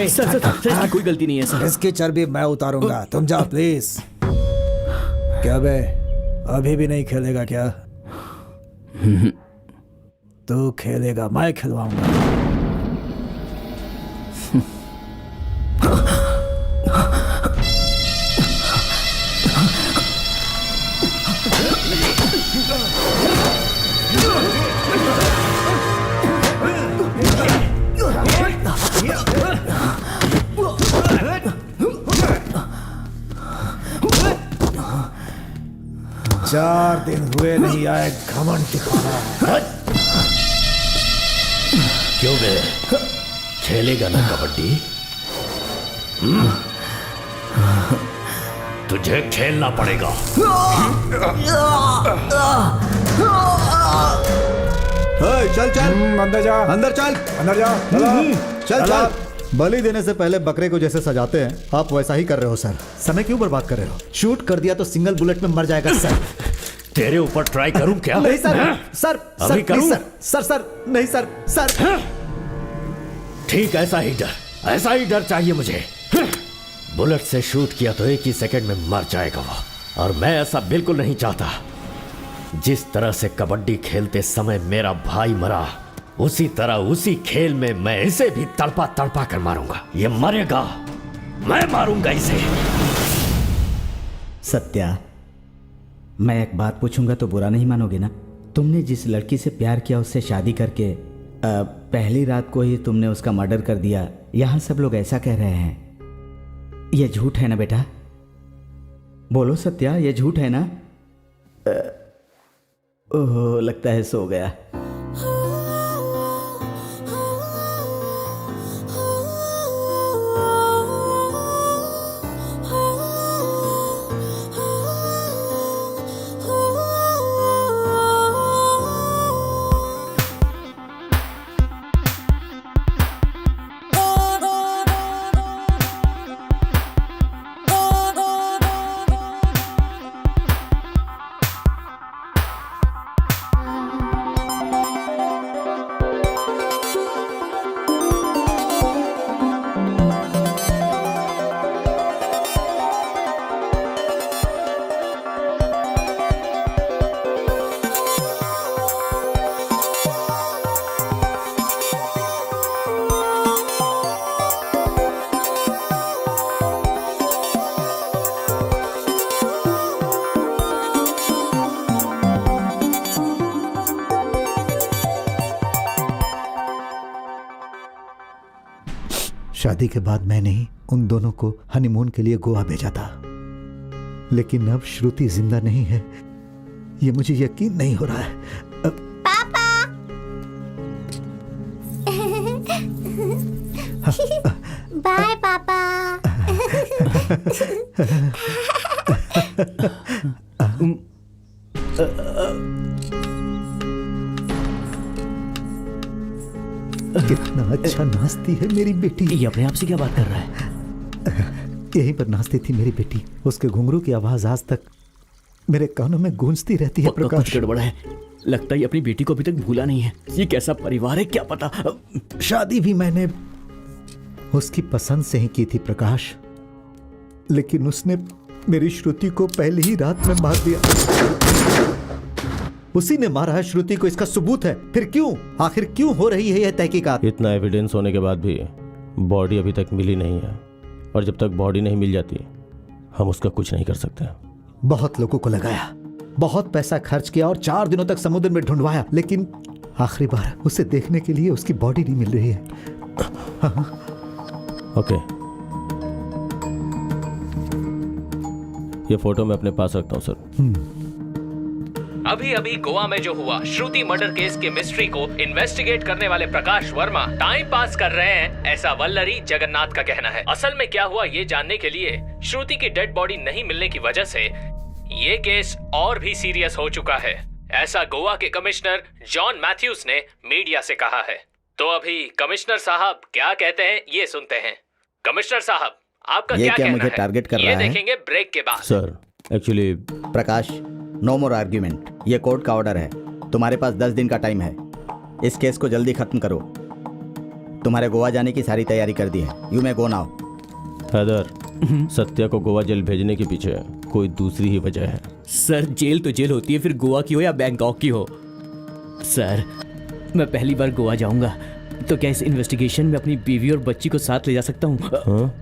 [SPEAKER 6] सर इसकी कोई गलती नहीं है सर।
[SPEAKER 11] इसकी चर्बी मैं उतारूंगा, तुम जाओ प्लीज। क्या बे अभी भी नहीं खेलेगा क्या? तू खेलेगा, मैं खिलवाऊंगा। चार दिन हुए नहीं आए, घमंड दिखा रहा है।
[SPEAKER 5] क्यों बे खेलेगा ना कबड्डी? तुझे खेलना पड़ेगा।
[SPEAKER 4] चल चल
[SPEAKER 11] अंदर जा,
[SPEAKER 4] अंदर चल,
[SPEAKER 11] अंदर जा,
[SPEAKER 4] चल चल। बलि देने से पहले बकरे को जैसे सजाते हैं आप वैसा ही कर रहे हो सर। समय क्यों बर्बाद कर रहे हो? शूट कर दिया तो सिंगल बुलेट में मर जाएगा सर।
[SPEAKER 5] तेरे ऊपर ट्राई करूं क्या?
[SPEAKER 4] नहीं सर सर
[SPEAKER 5] अभी करूं?
[SPEAKER 4] सर सर नहीं सर सर।
[SPEAKER 5] ठीक ऐसा ही डर चाहिए मुझे। बुलेट से शूट किया तो एक ही सेकंड में मर जाएगा वो, और मैं ऐसा बिल्कुल नहीं चाहता। जिस तरह से कबड्डी खेलते समय मेरा भाई मरा, उसी तरह उसी खेल में मैं इसे भी तड़पा तड़पा कर मारूंगा। ये मरेगा, मैं मारूंगा इसे।
[SPEAKER 7] सत्या मैं एक बात पूछूंगा तो बुरा नहीं मानोगे ना? तुमने जिस लड़की से प्यार किया उससे शादी करके पहली रात को ही तुमने उसका मर्डर कर दिया। यहाँ सब लोग ऐसा कह रहे हैं, ये झूठ है ना बेटा? बोलो सत्या, ये झूठ है ना? ओह लगता है सो गया।
[SPEAKER 4] शादी के बाद मैंने ही उन दोनों को हनीमून के लिए गोवा भेजा था, लेकिन अब श्रुति जिंदा नहीं है, ये मुझे यकीन नहीं हो रहा है।
[SPEAKER 12] पापा बाय पापा।
[SPEAKER 4] कितना अच्छा नाचती है मेरी बेटी।
[SPEAKER 6] ये अपने आप से क्या बात कर रहा है?
[SPEAKER 4] यहीं पर नाचती थी मेरी बेटी, उसके घुंघरू की आवाज आज तक मेरे कानों में गूंजती रहती है। प्रकाश
[SPEAKER 6] कुछ गड़बड़ है, लगता है ये अपनी बेटी को अभी तक भूला नहीं है। ये कैसा परिवार है क्या पता।
[SPEAKER 4] शादी भी मैंने उसकी पसंद से ही की थी प्रकाश, लेकिन उसने मेरी श्रुति को पहली ही रात में मार दिया। उसी ने मारा है श्रुति को, इसका सबूत है। फिर क्यों, आखिर क्यों हो रही है यह तहकीकात?
[SPEAKER 9] इतना एविडेंस होने के बाद भी बॉडी अभी तक मिली नहीं है, और जब तक बॉडी नहीं मिल जाती हम उसका कुछ नहीं कर सकते।
[SPEAKER 4] बहुत लोगों को लगाया, बहुत पैसा खर्च किया और 4 दिनों तक समुद्र में ढूंढवाया, लेकिन आखिरी बार उसे देखने के लिए उसकी बॉडी नहीं मिल रही है।
[SPEAKER 9] ओके, ये फोटो मैं अपने पास रखता हूँ सर।
[SPEAKER 8] अभी अभी गोवा में जो हुआ श्रुति मर्डर केस के मिस्ट्री को इन्वेस्टिगेट करने वाले प्रकाश वर्मा टाइम पास कर रहे हैं, ऐसा वल्लरी जगन्नाथ का कहना है। असल में क्या हुआ ये जानने के लिए श्रुति की डेड बॉडी नहीं मिलने की वजह से ये केस और भी सीरियस हो चुका है, ऐसा गोवा के कमिश्नर जॉन मैथ्यूज ने मीडिया से कहा है। तो अभी कमिश्नर साहब क्या कहते हैं ये सुनते हैं। कमिश्नर साहब, आपका
[SPEAKER 7] ये
[SPEAKER 8] क्या
[SPEAKER 7] क्या
[SPEAKER 8] कहना
[SPEAKER 7] मुझे
[SPEAKER 8] है?
[SPEAKER 7] टारगेट कर
[SPEAKER 8] ये
[SPEAKER 7] रहा है?
[SPEAKER 8] देखेंगे ब्रेक के बाद।
[SPEAKER 9] सर एक्चुअली
[SPEAKER 7] प्रकाश, नो मोर आर्ग्यूमेंट। ये कोर्ट का ऑर्डर है। तुम्हारे पास 10 दिन का टाइम है। इस केस को जल्दी खत्म करो। तुम्हारे गोवा जाने की सारी तैयारी कर दी है। You may go now.
[SPEAKER 9] Haider, Satya को गोवा जेल भेजने के पीछे कोई दूसरी ही वजह है।
[SPEAKER 6] सर जेल तो जेल होती है, फिर गोवा की हो या बैंकॉक की हो। सर मैं पहली बार गोवा जाऊंगा, तो क्या इस इन्वेस्टिगेशन में अपनी बीवी और बच्ची को साथ ले जा सकता हूँ?
[SPEAKER 9] हाँ?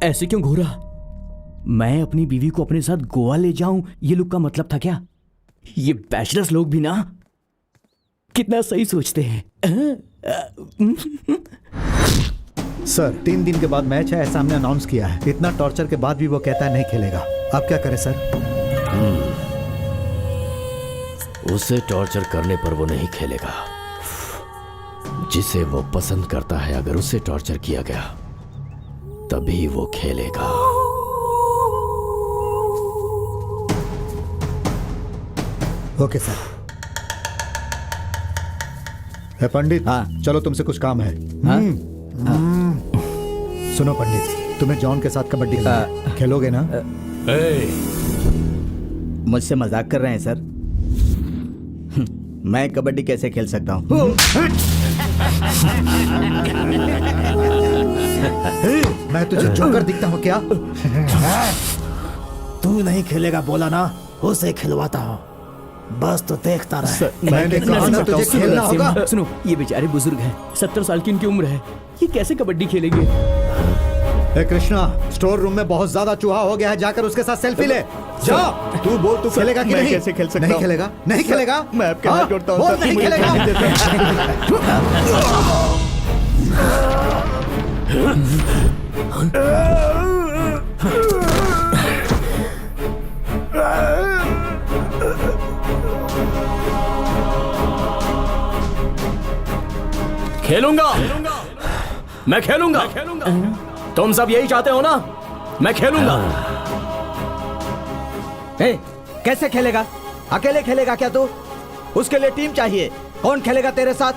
[SPEAKER 6] ऐसे क्यों घूरा? मैं अपनी बीवी को अपने साथ गोवा ले जाऊं, ये लोग का मतलब था क्या? ये बैचलर्स लोग भी ना कितना सही सोचते हैं।
[SPEAKER 4] सर 3 दिन के बाद मैच है, ऐसा हमने अनाउंस किया है। इतना टॉर्चर के बाद भी वो कहता है नहीं खेलेगा। आप क्या करें सर?
[SPEAKER 5] उसे टॉर्चर करने पर वो नहीं खेलेगा। जिसे वो पसंद करता है, अगर उसे टॉर्चर किया गया तभी वो खेलेगा।
[SPEAKER 4] Okay sir. है पंडित?
[SPEAKER 7] हाँ।
[SPEAKER 4] चलो तुमसे कुछ काम है।
[SPEAKER 7] हाँ?
[SPEAKER 4] सुनो पंडित, तुम्हें जॉन के साथ कबड्डी खेलोगे ना?
[SPEAKER 7] मुझसे मजाक कर रहे हैं सर? मैं कबड्डी कैसे खेल सकता हूँ?
[SPEAKER 4] मैं तुझे जोकर दिखता हूँ क्या?
[SPEAKER 11] तू नहीं खेलेगा बोला ना, उसे खिलवाता हूँ। बस तो देखता रहे।
[SPEAKER 4] मैंने कहा ना तुझे खेलना होगा।
[SPEAKER 6] सुनो, ये बेचारे बुजुर्ग हैं, 70 साल की इनकी उम्र है, ये कैसे कबड्डी खेलेंगे?
[SPEAKER 4] ए कृष्णा, स्टोर रूम में बहुत ज्यादा चूहा हो गया है, जाकर उसके साथ सेल्फी ले। जा, तू बोल तू खेलेगा कि नहीं?
[SPEAKER 6] कैसे खेल सकता
[SPEAKER 4] नहीं
[SPEAKER 6] हूं?
[SPEAKER 4] खेलेगा? नहीं खेलेगा?
[SPEAKER 6] मैं आपके हाथ जोड़ता हूं,
[SPEAKER 4] बोल
[SPEAKER 6] सर,
[SPEAKER 4] नहीं
[SPEAKER 6] मुझे
[SPEAKER 4] खेलेगा?
[SPEAKER 6] जाने देते खेलूंगा, मैं खेलूंगा। तुम सब यही चाहते हो ना? मैं खेलूंगा।
[SPEAKER 7] ए, कैसे खेलेगा? अकेले खेलेगा क्या तू? उसके लिए टीम चाहिए। कौन खेलेगा तेरे साथ?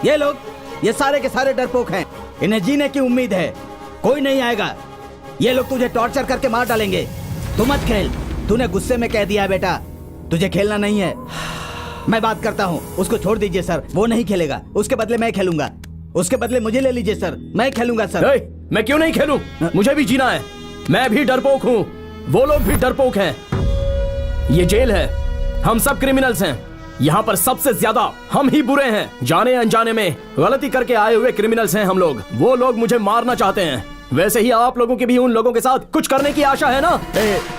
[SPEAKER 7] ये लोग, ये सारे के सारे डरपोक हैं। इन्हें जीने की उम्मीद है। कोई नहीं आएगा। ये लोग तुझे टॉर्चर करके मार डालेंगे। तू मत खेल। तूने गुस्से में कह दिया है बेटा, तुझे खेलना नहीं है। मैं बात करता हूँ, उसको छोड़ दीजिए सर। वो नहीं खेलेगा, उसके बदले मैं खेलूंगा। उसके बदले मुझे ले लीजिए सर, मैं खेलूंगा सर।
[SPEAKER 6] मैं क्यों नहीं खेलूं? मुझे भी जीना है। मैं भी डरपोक हूँ, वो लोग भी डरपोक हैं। ये जेल है, हम सब क्रिमिनल्स हैं। यहाँ पर सबसे ज्यादा हम ही बुरे हैं। जाने अनजाने में गलती करके आए हुए क्रिमिनल्स हैं हम लोग। वो लोग मुझे मारना चाहते हैं। वैसे ही आप लोगों की भी उन लोगों के साथ कुछ करने की आशा है ना?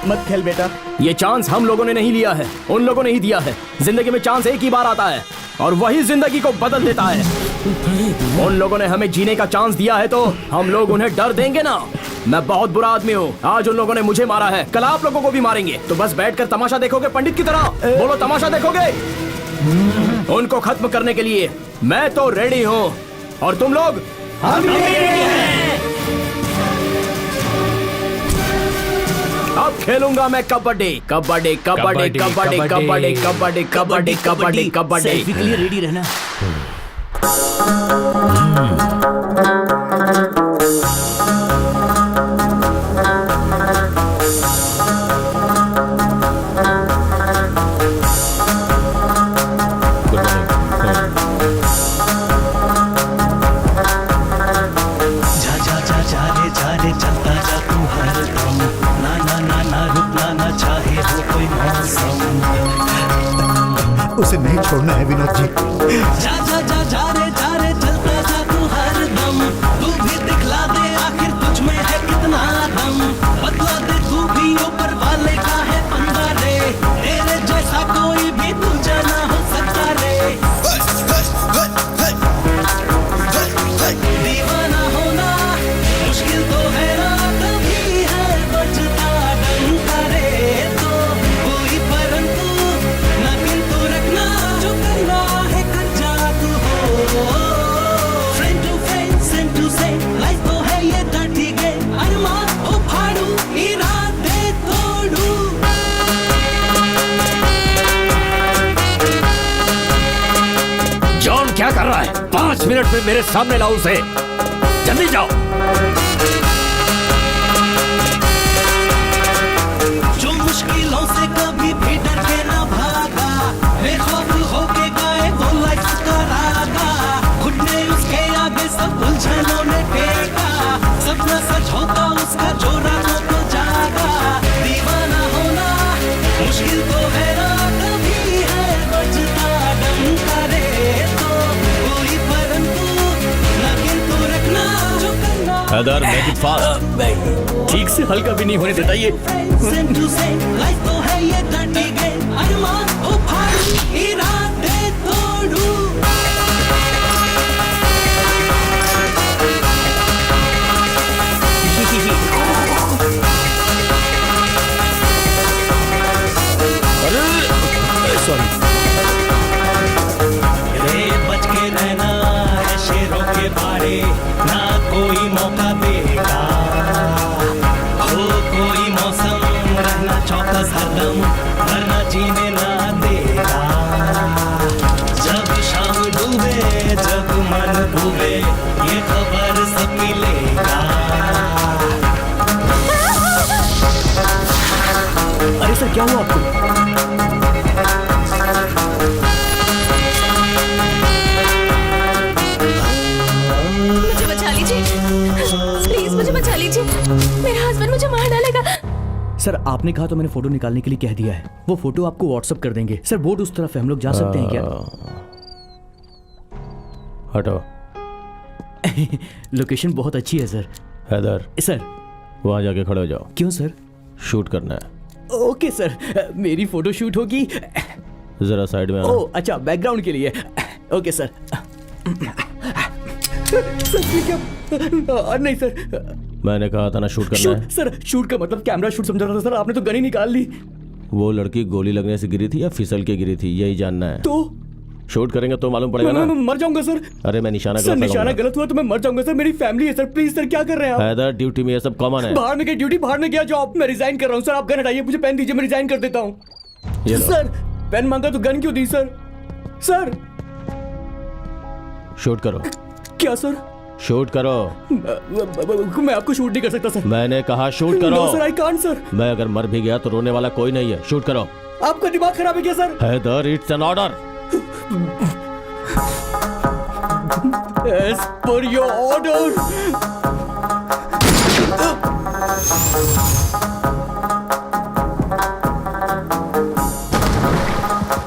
[SPEAKER 7] मत खेल बेटा।
[SPEAKER 6] ये चांस हम लोगों ने नहीं लिया है, उन लोगों ने ही दिया है। जिंदगी में चांस एक ही बार आता है और वही जिंदगी को बदल देता है। उन लोगों ने हमें जीने का चांस दिया है, तो हम लोग उन्हें डर देंगे ना? मैं बहुत बुरा आदमी हूँ। आज उन लोगों ने मुझे मारा है, कल आप लोगों को भी मारेंगे। तो बस बैठकर तमाशा देखोगे पंडित की तरह? बोलो, तमाशा देखोगे? उनको खत्म करने के लिए मैं तो रेडी हूँ। और तुम लोग? अब खेलूंगा मैं कबड्डी, कबड्डी, कबड्डी, कबड्डी, कबड्डी, कबड्डी, कबड्डी, कबड्डी, कबड्डी।
[SPEAKER 10] सेल्फी के लिए रेडी रहना।
[SPEAKER 4] उसे नहीं छोड़ना है विनोद जी।
[SPEAKER 13] जा जा जा जा रे चलता जा तू हर दम। तू भी दिखला दे आखिर तुझ में है कितना दम। बतला दे तू भी ऊपर वाले का है पंगा रे। तेरे जैसा कोई भी तुझे ना हो सकता रे। दीवाना होना मुश्किल तो है ना, तभी है बचता डंका रे। तो कोई परंतु ना किंतु रखना, जो करना है कर जा तू हो।
[SPEAKER 5] कर रहा है? 5 मिनट में मेरे सामने लाओ उसे। जल्दी जाओ।
[SPEAKER 13] जो मुश्किलों से कभी भी डर के ना भागा, बेखौफ होके गाए वो लाइफ का रागा। घुटने उसके आगे सब उलझनों ने टेका, सपना सच होता उसका जो रातों को जागा। दीवाना होना मुश्किल तो है ना, कभी है बचता दम करे तो कोई, परंतु ना किंतु रखना जो करना।
[SPEAKER 5] Haider, make it fast. ठीक से हल्का भी नहीं होने देता ये।
[SPEAKER 13] Same to same, life तो है ये dirty game। अरमान हो फाड़ू, इरादे तोड़ू। अरे बच के रहना है शेरों के बारे, ना कोई मौका देगा। हो कोई मौसम रहना चौकस हरदम, वरना जीने ना देगा। जब शाम डूबे जब मन डूबे, ये खबर सब मिलेगा।
[SPEAKER 6] अरे सर, क्या हुआ आपको?
[SPEAKER 3] मुझे बचा लीजिए, प्लीज मुझे बचा लीजिए। मेरा हस्बैंड मुझे मार डालेगा।
[SPEAKER 6] सर, आपने कहा तो मैंने फोटो निकालने के लिए कह दिया है। वो फोटो आपको व्हाट्सएप कर देंगे। सर, बोर्ड उस तरफ है, हम लोग जा सकते हैं क्या?
[SPEAKER 9] हटो।
[SPEAKER 6] लोकेशन बहुत अच्छी है सर।
[SPEAKER 9] हैदर,
[SPEAKER 6] सर,
[SPEAKER 9] वहां जाके खड़े हो जाओ।
[SPEAKER 6] क्यों सर?
[SPEAKER 9] शूट करना है।
[SPEAKER 6] ओके सर, मेरी फोटो शूट होगी।
[SPEAKER 9] जरा साइड में आना।
[SPEAKER 6] ओह अच्छा, बैकग्राउंड के लिए। Okay sir. सर ये क्या? नहीं सर,
[SPEAKER 9] मैंने कहा था ना शूट करना है।
[SPEAKER 6] सर, शूट का मतलब कैमरा शूट समझा था सर। आपने तो गन ही निकाल ली।
[SPEAKER 9] वो लड़की गोली लगने से गिरी थी या फिसल के गिरी थी, यही जानना है।
[SPEAKER 6] तो
[SPEAKER 9] शूट करेंगे तो मालूम पड़ेगा ना।
[SPEAKER 6] मैं मर जाऊंगा सर।
[SPEAKER 9] अरे मैं निशाना
[SPEAKER 6] सर,
[SPEAKER 9] गलत
[SPEAKER 6] निशाना
[SPEAKER 9] लगाऊंगा।
[SPEAKER 6] गलत हुआ तो मैं मर जाऊंगा सर। मेरी फैमिली है सर। प्लीज सर, क्या कर रहे हैं आप?
[SPEAKER 9] हैदर, ड्यूटी में ये सब कॉमन है।
[SPEAKER 6] बाहर में क्या ड्यूटी, बाहर में क्या जॉब? मैं रिजाइन कर रहा हूँ सर। आप गन हटाइए, मुझे पेन दीजिए, मैं रिजाइन कर देता हूँ।
[SPEAKER 9] ये लो।
[SPEAKER 6] सर, पेन मांगा तो गन क्यों दी सर? सर,
[SPEAKER 9] शूट करो।
[SPEAKER 6] क्या सर?
[SPEAKER 9] शूट करो।
[SPEAKER 6] मैं आपको शूट नहीं कर सकता सर।
[SPEAKER 9] मैंने कहा शूट करो।
[SPEAKER 6] No sir, I can't sir.
[SPEAKER 9] मैं अगर मर भी गया तो रोने वाला कोई नहीं है। शूट करो।
[SPEAKER 6] आपका दिमाग खराब है क्या sir?
[SPEAKER 9] Haider, it's an order.
[SPEAKER 6] As per your order.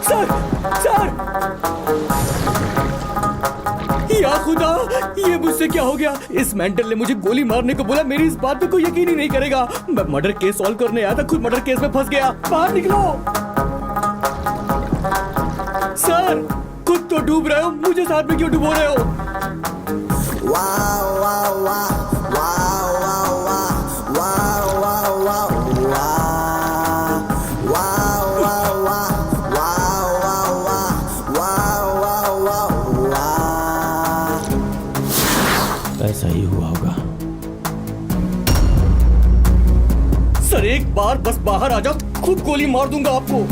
[SPEAKER 6] Sir, sir, या खुदा, ये मुझसे क्या हो गया? इस मेंटल ने मुझे गोली मारने को बोला। मेरी इस बात पे कोई यकीन ही नहीं करेगा। मैं मर्डर केस सॉल्व करने आया था, खुद मर्डर केस में फंस गया। बाहर निकलो। सर, खुद तो डूब रहे हो, मुझे साथ में क्यों डुबो रहे हो?
[SPEAKER 9] ऐसा ही हुआ होगा।
[SPEAKER 6] सर, एक बार बस बाहर आ जाओ, खुद गोली मार दूंगा आपको।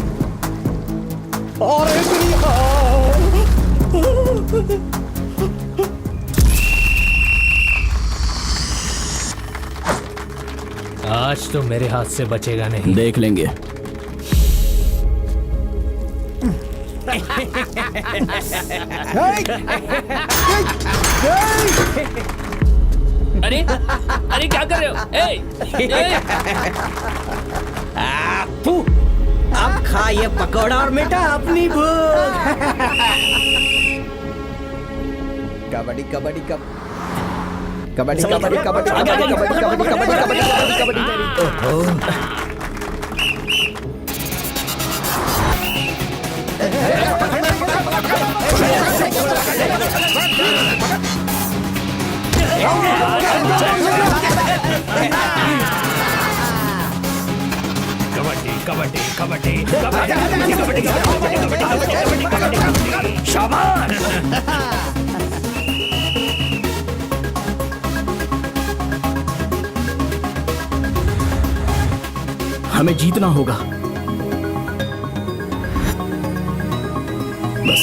[SPEAKER 6] अरे
[SPEAKER 8] आज तो मेरे हाथ से बचेगा नहीं।
[SPEAKER 6] देख लेंगे।
[SPEAKER 8] अरे अरे क्या कर रहे हो?
[SPEAKER 10] अब खा ये पकौड़ा और मिटा अपनी भूख। कबड्डी कबड्डी कबड्डी कबड्डी कबड्डी कबड्डी कबड्डी कबड्डी कबड्डी।
[SPEAKER 8] कबड्डी कबड्डी कबड्डी कबड्डी। शाबाश।
[SPEAKER 6] हमें जीतना होगा। बस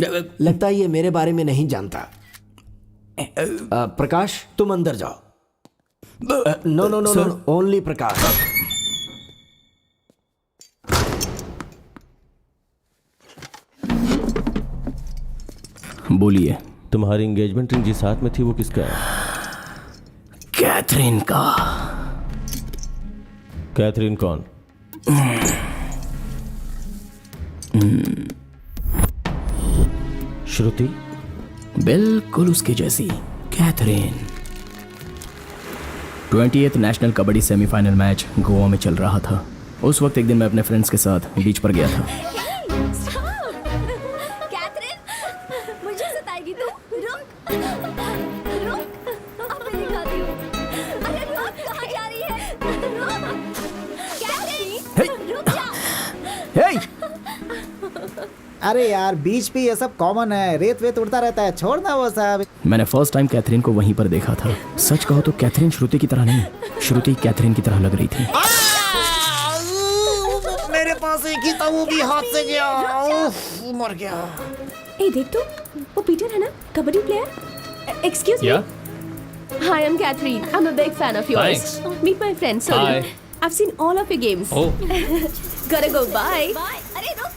[SPEAKER 11] लगता है ये मेरे बारे में नहीं जानता। प्रकाश, तुम अंदर जाओ। No no no no, only Prakash.
[SPEAKER 6] बोलिए।
[SPEAKER 9] तुम्हारी एंगेजमेंट रिंग जिस हाथ में थी वो किसका है?
[SPEAKER 6] कैथरीन का।
[SPEAKER 9] कैथरीन कौन? श्रुति?
[SPEAKER 6] बिल्कुल उसकी जैसी, Catherine. 28th national kabaddi semifinal match Goa में चल रहा था। उस वक्त एक दिन मैं अपने फ्रेंड्स के साथ बीच पर गया था।
[SPEAKER 1] कैथरीन, मुझे सताएगी तू? रुक, रुक, अब मैं दिखाती हूँ। अरे रुक, कहाँ जा रही है? रुक, कैथरीन, रुक जा।
[SPEAKER 4] अरे यार, बीच पे ये सब कॉमन है, रेत वेत उड़ता रहता है, छोड़ना वो सब।
[SPEAKER 6] मैंने फर्स्ट टाइम कैथरीन को वहीं पर देखा था। सच कहो तो कैथरीन श्रुति की तरह नहीं, श्रुति कैथरीन की तरह लग रही थी।
[SPEAKER 4] मेरे पास एक ही था, वो भी हाथ से गया, मर गया।
[SPEAKER 3] ए देख तो, वो पीटर है ना, kabaddi player. Excuse me. Hi, I'm Catherine. I'm a big fan of yours.
[SPEAKER 8] Thanks.
[SPEAKER 3] Meet my friend Sony.
[SPEAKER 8] Hi.
[SPEAKER 3] I've seen all of your games.
[SPEAKER 8] Oh.
[SPEAKER 3] Gotta go. Bye.
[SPEAKER 1] Bye. अरे रुक।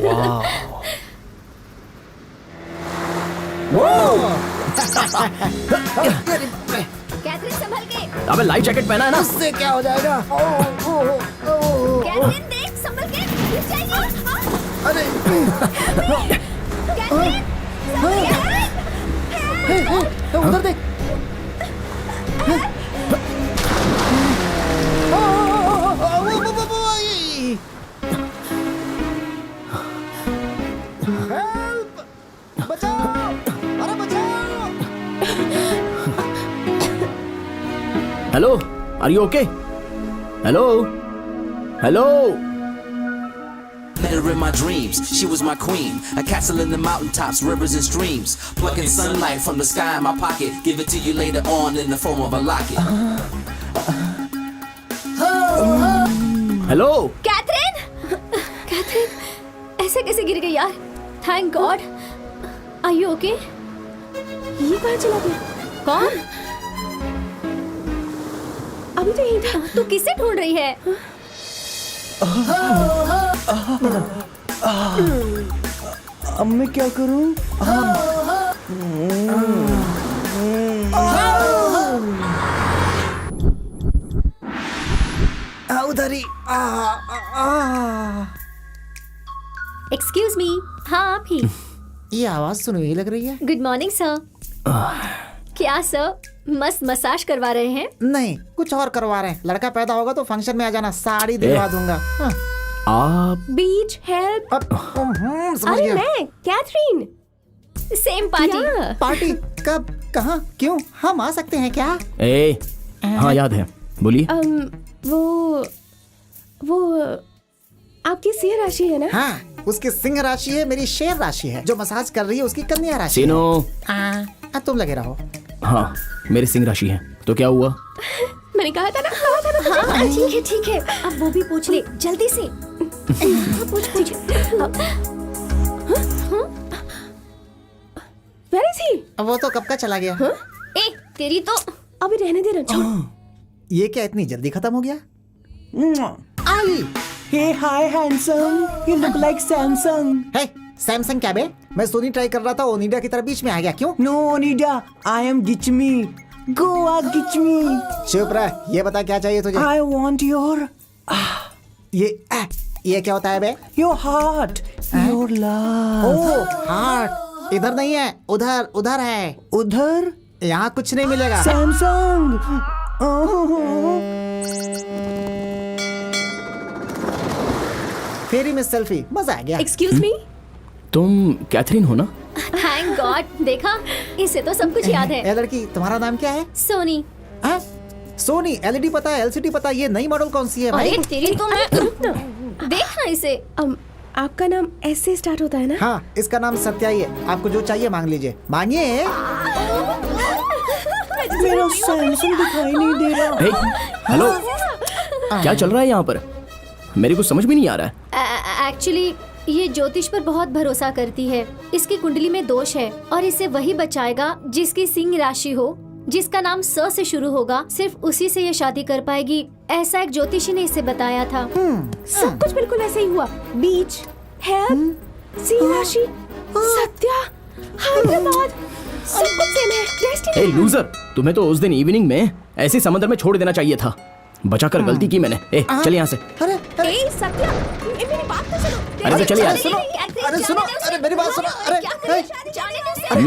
[SPEAKER 8] वाह।
[SPEAKER 1] कैथरीन संभल के।
[SPEAKER 6] अबे लाइफ जैकेट पहना है ना?
[SPEAKER 4] उससे क्या हो जाएगा?
[SPEAKER 1] कैथरीन देख, संभल के, गिर जाएगी।
[SPEAKER 4] अरे
[SPEAKER 1] कैथरीन, संभल के।
[SPEAKER 4] उधर देख। हेल्प! बचाओ! अरे बचाओ!
[SPEAKER 6] Hello, are you okay? Hello, hello.
[SPEAKER 13] Met her in my dreams, she was my queen. A castle in the mountaintops, rivers and streams. Plucking sunlight from the sky in my pocket. Give it to you later on in the form of a locket.
[SPEAKER 6] Hello.
[SPEAKER 1] Catherine, Catherine, ऐसे कैसे गिर गई यार? Thank God. Are you okay?
[SPEAKER 3] ये कहाँ चला गया?
[SPEAKER 1] कौन?
[SPEAKER 3] अभी तो यहीं था।
[SPEAKER 1] तू किसे ढूंढ रही है?
[SPEAKER 11] अब मैं क्या करूं? उधर ही।
[SPEAKER 1] Excuse me. हाँ, आप ही।
[SPEAKER 4] ये आवाज सुनी हुई लग रही है।
[SPEAKER 1] Good morning sir. क्या सर, मस्त मसाज करवा रहे हैं?
[SPEAKER 4] नहीं, कुछ और करवा रहे हैं। लड़का पैदा होगा तो फंक्शन में आ जाना, साड़ी दिलवा दूंगा। हाँ।
[SPEAKER 6] आप
[SPEAKER 3] बीच हेल्प।
[SPEAKER 4] समझ
[SPEAKER 3] अरे
[SPEAKER 4] गया।
[SPEAKER 3] मैं कैथरीन।
[SPEAKER 1] Same party.
[SPEAKER 4] पार्टी कब, कहाँ, क्यों? हम आ सकते हैं क्या?
[SPEAKER 6] ए, हाँ याद है, बोलिए।
[SPEAKER 3] वो आपकी सिंह राशि है ना?
[SPEAKER 4] हाँ, उसकी सिंह राशि है, मेरी शेर राशि है। जो मसाज कर रही है उसकी कन्या राशि।
[SPEAKER 6] सीनो।
[SPEAKER 4] तुम लगे रहो।
[SPEAKER 6] हाँ, मेरी सिंह राशि है। तो क्या हुआ?
[SPEAKER 3] मैंने कहा था ना।
[SPEAKER 1] हाँ, ठीक है ठीक है। अब वो भी पूछ ले जल्दी से। पूछ।
[SPEAKER 3] Where is he?
[SPEAKER 4] वो तो कब का चला गया।
[SPEAKER 1] ए, तेरी तो।
[SPEAKER 3] अभी रहने दे रंजन।
[SPEAKER 4] ये क्या इतनी जल्दी खत्म हो गया? आई।
[SPEAKER 11] Hey, hi, handsome. You look like Samsung.
[SPEAKER 4] है सैमसंग क्या बे? मैं सोनी ट्राई कर रहा था, ओनिडा की तरह बीच में आ गया। क्यों?
[SPEAKER 11] No, Onida. I am Gichmi. Goa Gichmi.
[SPEAKER 4] चुप रह। ये बता क्या चाहिए तुझे?
[SPEAKER 11] I want your
[SPEAKER 4] ये क्या होता है बे?
[SPEAKER 11] your heart. Your love.
[SPEAKER 4] Oh heart. इधर नहीं है, उधर उधर है।
[SPEAKER 11] उधर
[SPEAKER 4] यहाँ कुछ नहीं मिलेगा।
[SPEAKER 11] Samsung.
[SPEAKER 4] फेरी में सेल्फी, मजा आ गया।
[SPEAKER 3] Excuse me.
[SPEAKER 6] तुम कैथरीन हो ना?
[SPEAKER 1] Thank God. देखा, इसे तो सब कुछ याद है।
[SPEAKER 4] ए लड़की, तुम्हारा नाम क्या है?
[SPEAKER 1] सोनी।
[SPEAKER 4] सोनी। एलईडी पता है, एलसीडी पता है, ये नई मॉडल कौन सी है भाई?
[SPEAKER 1] अरे तेरी तो मैं। देखना इसे।
[SPEAKER 3] आपका नाम एस से स्टार्ट होता है ना?
[SPEAKER 4] हाँ, इसका नाम सत्या ही है। आपको जो चाहिए मांग लीजिए। मांगिए।
[SPEAKER 11] मेरा सैमसंग दिखाई नहीं दे रहा।
[SPEAKER 6] हे, हेलो, क्या चल रहा है यहाँ पर? मेरे को समझ भी नहीं आ रहा है।
[SPEAKER 1] एक्चुअली ये ज्योतिष पर बहुत भरोसा करती है। इसकी कुंडली में दोष है और इसे वही बचाएगा जिसकी सिंह राशि हो, जिसका नाम स से शुरू होगा। सिर्फ उसी से ये शादी कर पाएगी, ऐसा एक ज्योतिषी ने इसे बताया था।
[SPEAKER 3] सब कुछ बिल्कुल ऐसे ही हुआ। बीच, हेल्थ, सिंह राशि, सत्या, हैदराबाद, सब कुछ सेम है। डेस्टिनी।
[SPEAKER 6] ए लूजर, तुम्हें तो उस दिन इवनिंग में ऐसे समंदर में छोड़ देना चाहिए था। बचाकर गलती की मैंने। ए चल यहाँ से।
[SPEAKER 3] ए सत्या, मेरी बात तो सुनो।
[SPEAKER 6] अरे तो चलिए यार।
[SPEAKER 11] अरे सुनो, अरे मेरी बात सुनो।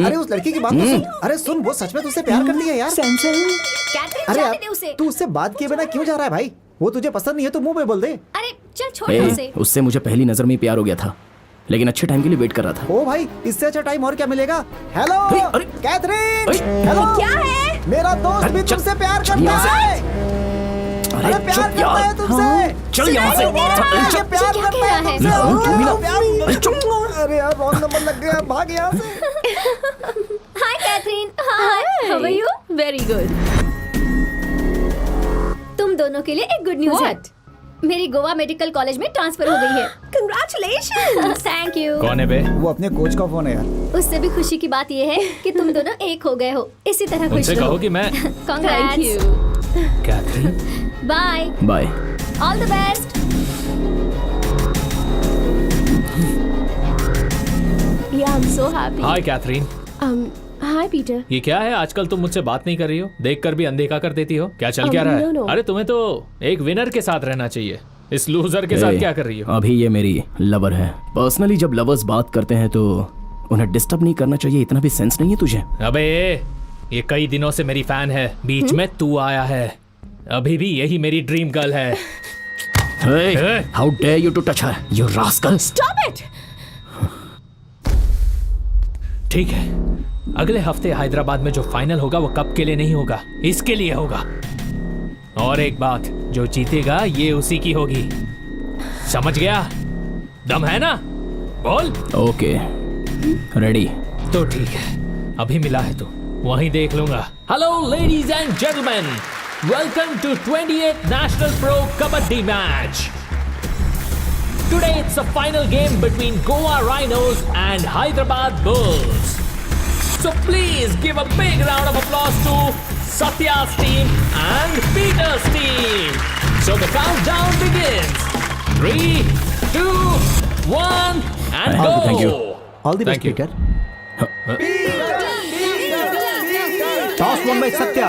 [SPEAKER 11] अरे उस लड़की की बात तो सुन। अरे सुन, वो सच में तुझसे प्यार करती है यार। अरे यार, तू उससे बात किए बिना क्यों जा रहा है भाई? वो तुझे पसंद नहीं है तो मुंह पे बोल दे।
[SPEAKER 1] अरे चल छोड़ उसे।
[SPEAKER 6] उससे मुझे पहली नजर में ही प्यार हो गया था, लेकिन अच्छे टाइम के लिए वेट कर रहा था।
[SPEAKER 11] ओ भाई, इससे अच्छा टाइम और क्या मिलेगा? Hello Catherine. हेलो,
[SPEAKER 3] क्या है?
[SPEAKER 11] मेरा दोस्त भी तुमसे प्यार करता है। अरे प्यार करता है तुमसे।
[SPEAKER 6] चल यहाँ से।
[SPEAKER 11] ये प्यार करता है तुमसे। अरे यार, रॉन्ग नंबर लग गया, भाग यहाँ से।
[SPEAKER 1] Hi Catherine. Hi, how are you?
[SPEAKER 3] Very good.
[SPEAKER 1] तुम दोनों के लिए एक गुड न्यूज है। मेरी गोवा मेडिकल कॉलेज में ट्रांसफर हो गई है।
[SPEAKER 3] कंग्रेचुलेशंस।
[SPEAKER 1] Thank you.
[SPEAKER 8] कौन है बे?
[SPEAKER 11] वो अपने कोच का फोन है यार।
[SPEAKER 1] उससे भी खुशी की बात यह है कि तुम दोनों एक हो गए हो। इसी तरह खुश
[SPEAKER 8] उनसे
[SPEAKER 1] रहो।
[SPEAKER 8] कहो कि मैं
[SPEAKER 1] congrats.
[SPEAKER 8] Catherine.
[SPEAKER 1] Bye
[SPEAKER 6] bye.
[SPEAKER 1] All the best.
[SPEAKER 3] Yeah, I'm so happy.
[SPEAKER 8] Hi Catherine.
[SPEAKER 3] Hi Peter.
[SPEAKER 8] ये क्या है, आजकल तुम मुझसे बात नहीं कर रही हो, देखकर भी अनदेखा कर देती हो। क्या चल क्या रहा है?
[SPEAKER 3] no.
[SPEAKER 8] अरे तुम्हें तो एक विनर के साथ रहना चाहिए, इस लूजर के साथ क्या कर रही हो?
[SPEAKER 6] अभी ये मेरी लवर है। पर्सनली जब लवर्स बात करते हैं तो उन्हें डिस्टर्ब नहीं करना चाहिए, इतना भी सेंस नहीं है तुझे?
[SPEAKER 8] अबे ये कई दिनों से मेरी फैन है, बीच में तू आया है। अभी भी यही मेरी ड्रीम गर्ल है।
[SPEAKER 6] How dare you to touch her, you rascal.
[SPEAKER 3] Stop it.
[SPEAKER 8] ठीक है, अगले हफ्ते हैदराबाद में जो फाइनल होगा वो कप के लिए नहीं होगा, इसके लिए होगा। और एक बात, जो जीतेगा ये उसी की होगी, समझ गया? दम है ना? बोल।
[SPEAKER 6] Okay, ready.
[SPEAKER 8] तो ठीक है, अभी मिला है तो वहीं देख लूंगा। Hello ladies and gentleman, welcome to 28th national pro kabaddi match. Today it's a final game between Goa Rhinos and Hyderabad Bulls. So please give a big round of applause to Satya's team and Peter's team. So the countdown begins. 3, 2, 1, and go.
[SPEAKER 6] Thank you.
[SPEAKER 11] All the best,
[SPEAKER 8] Thank you.
[SPEAKER 11] Peter.
[SPEAKER 4] Toss one by Satya.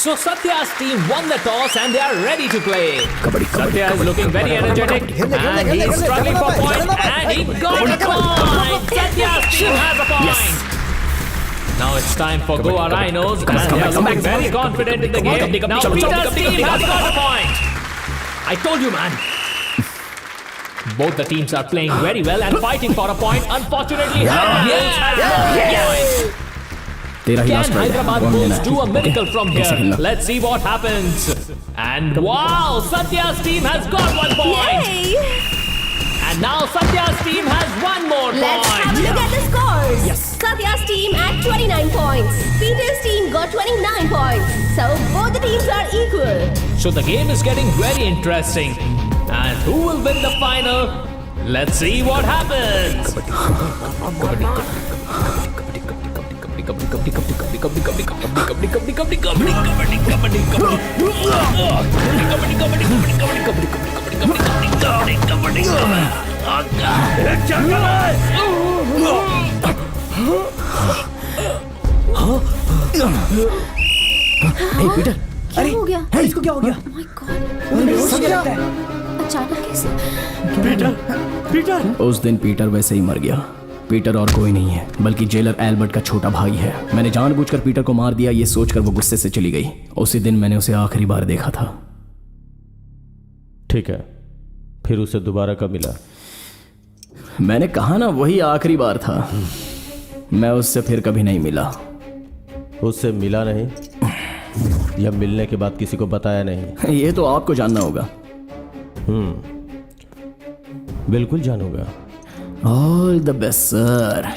[SPEAKER 8] So Satya's team won the toss and they are ready to play. Satya is looking very energetic and he is struggling for point and he got a point. Satya's team has a point. Now it's time for Goa Rhinos and they are looking very confident in the game. Now Peter's team has got a point. I told you, man. Both the teams are playing very well and fighting for a point. Unfortunately, Hyderabad has no point.
[SPEAKER 6] तेरा ही
[SPEAKER 8] Can
[SPEAKER 6] लास्ट राइड है,
[SPEAKER 8] Hyderabad
[SPEAKER 6] कौन लेना
[SPEAKER 8] Bulls
[SPEAKER 6] है?
[SPEAKER 8] do a miracle from
[SPEAKER 6] कैसे
[SPEAKER 8] here?
[SPEAKER 6] खेलना?
[SPEAKER 8] Let's see what happens. And wow, Satya's team has got 1 point.
[SPEAKER 3] Yay!
[SPEAKER 8] And now Satya's team has 1 more
[SPEAKER 3] Let's have a
[SPEAKER 8] point.
[SPEAKER 3] look at the scores. Yes. Satya's team at 29 points. Peter's team got 29 points. So both the teams are equal.
[SPEAKER 8] So the game is getting very interesting. And who will win the final? Let's see what happens.
[SPEAKER 6] Hey, Peter,
[SPEAKER 1] क्या हो गया?
[SPEAKER 11] है, इसको क्या हो गया?
[SPEAKER 1] Oh my God,
[SPEAKER 11] सब क्या लगता है?
[SPEAKER 1] अचानक कैसे?
[SPEAKER 6] उस दिन पीटर वैसे ही मर गया। पीटर और कोई नहीं है बल्कि जेलर एल्बर्ट का छोटा भाई है। मैंने जानबूझकर पीटर को मार दिया, ये सोचकर वो गुस्से से चली गई। उसी दिन मैंने उसे आखिरी बार देखा था।
[SPEAKER 9] ठीक है, फिर उसे दोबारा कब मिला?
[SPEAKER 6] मैंने कहा ना, वही आखिरी बार था। मैं उससे फिर कभी नहीं मिला।
[SPEAKER 9] उससे मिला नहीं या मिलने के बाद किसी को बताया नहीं?
[SPEAKER 6] ये तो आपको जानना होगा।
[SPEAKER 9] बिल्कुल जानूंगा।
[SPEAKER 6] All the best sir.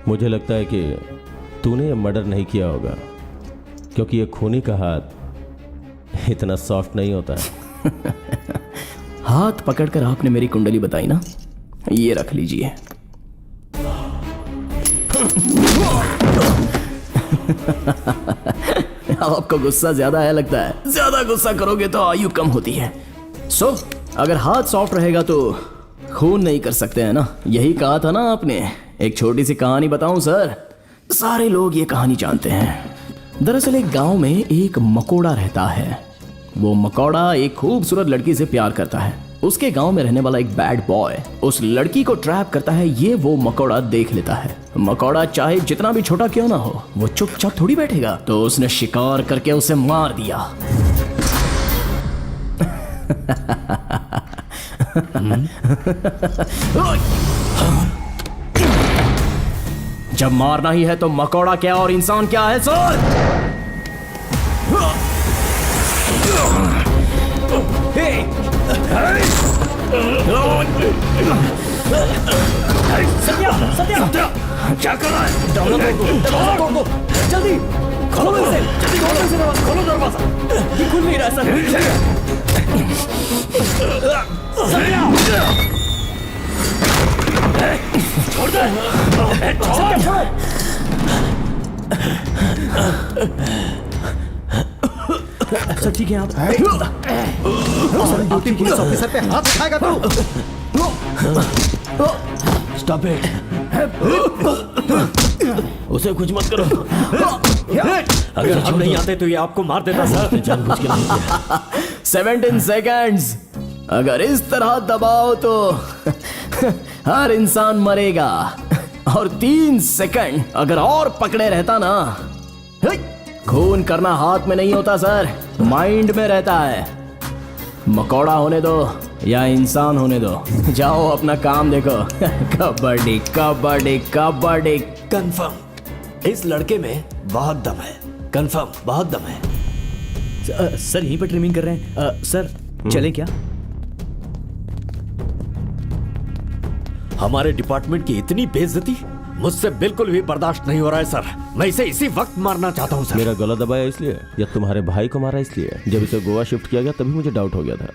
[SPEAKER 9] मुझे लगता है कि तूने ये मर्डर नहीं किया होगा, क्योंकि ये खूनी का हाथ इतना सॉफ्ट नहीं होता है।
[SPEAKER 6] हाथ पकड़कर आपने मेरी कुंडली बताई ना, ये रख लीजिए। आपको गुस्सा ज्यादा है लगता है। ज्यादा गुस्सा करोगे तो आयु कम होती है। अगर हाथ सॉफ्ट रहेगा तो खून नहीं कर सकते हैं ना, यही कहा था ना आपने। एक छोटी सी कहानी बताऊं सर, सारे लोग ये कहानी जानते हैं। दरअसल एक गांव में एक मकोड़ा रहता है। वो मकोड़ा एक खूबसूरत लड़की से प्यार करता है। उसके गांव में रहने वाला एक बैड बॉय उस लड़की को ट्रैप करता है। ये वो मकोड़ा देख लेता है। मकोड़ा चाहे जितना भी छोटा क्यों ना हो, वो चुपचाप थोड़ी बैठेगा। तो उसने शिकार करके उसे मार दिया। जब मारना ही है तो मकोड़ा क्या और इंसान क्या है सर? सत्या क्या कर रहा है? दरवाजा खोल दो, जल्दी खोलो इसे, जल्दी खोलो दरवाजा। ये खुल नहीं रहा सर। छोड़ दे, सर ठीक है आप।
[SPEAKER 11] ड्यूटी पुलिस ऑफिसर पे हाथ उठाएगा तो
[SPEAKER 6] स्टॉप इट। उसे कुछ मत करो।
[SPEAKER 10] अगर हम नहीं आते तो ये आपको मार देता सर। जानबूझ के नहीं किया।
[SPEAKER 6] 17 सेकंड्स अगर इस तरह दबाओ तो हर इंसान मरेगा। और 3 सेकंड अगर और पकड़े रहता ना, खून करना हाथ में नहीं होता सर, माइंड में रहता है। मकोड़ा होने दो या इंसान होने दो, जाओ अपना काम देखो। कबड्डी कबड्डी कबड्डी।
[SPEAKER 10] कंफर्म इस लड़के में बहुत दम है। कंफर्म बहुत दम है।
[SPEAKER 6] सर यहीं पर ट्रिमिंग कर रहे हैं। सर चलें क्या?
[SPEAKER 10] हमारे डिपार्टमेंट की इतनी बेइज्जती मुझसे बिल्कुल भी बर्दाश्त नहीं हो रहा है सर। मैं इसे इसी वक्त मारना चाहता हूँ सर।
[SPEAKER 9] मेरा गला दबाया इसलिए या तुम्हारे भाई को मारा इसलिए? जब इसे गोवा शिफ्ट किया गया तभी मुझे डाउट हो गया था।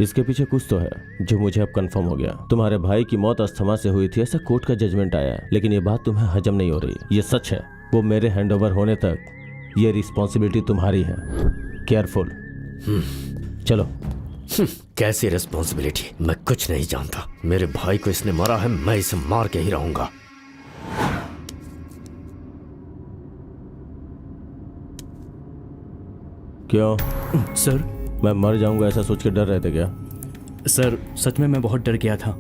[SPEAKER 9] इसके पीछे कुछ तो है जो मुझे अब कंफर्म हो गया। तुम्हारे भाई की मौत अस्थमा से हुई थी, ऐसा कोर्ट का जजमेंट आया है। लेकिन ये बात तुम्हें हजम नहीं हो रही। ये सच है। वो मेरे हैंडओवर होने तक ये रिस्पॉन्सिबिलिटी तुम्हारी है। केयरफुल। चलो।
[SPEAKER 10] कैसी रिस्पॉन्सिबिलिटी? मैं कुछ नहीं जानता। मेरे भाई को इसने मारा है, मैं इसे मार के ही रहूंगा।
[SPEAKER 9] क्यों
[SPEAKER 6] सर?
[SPEAKER 9] मैं मर जाऊंगा ऐसा सोच के डर रहे थे क्या?
[SPEAKER 6] सर सच में मैं बहुत डर गया था।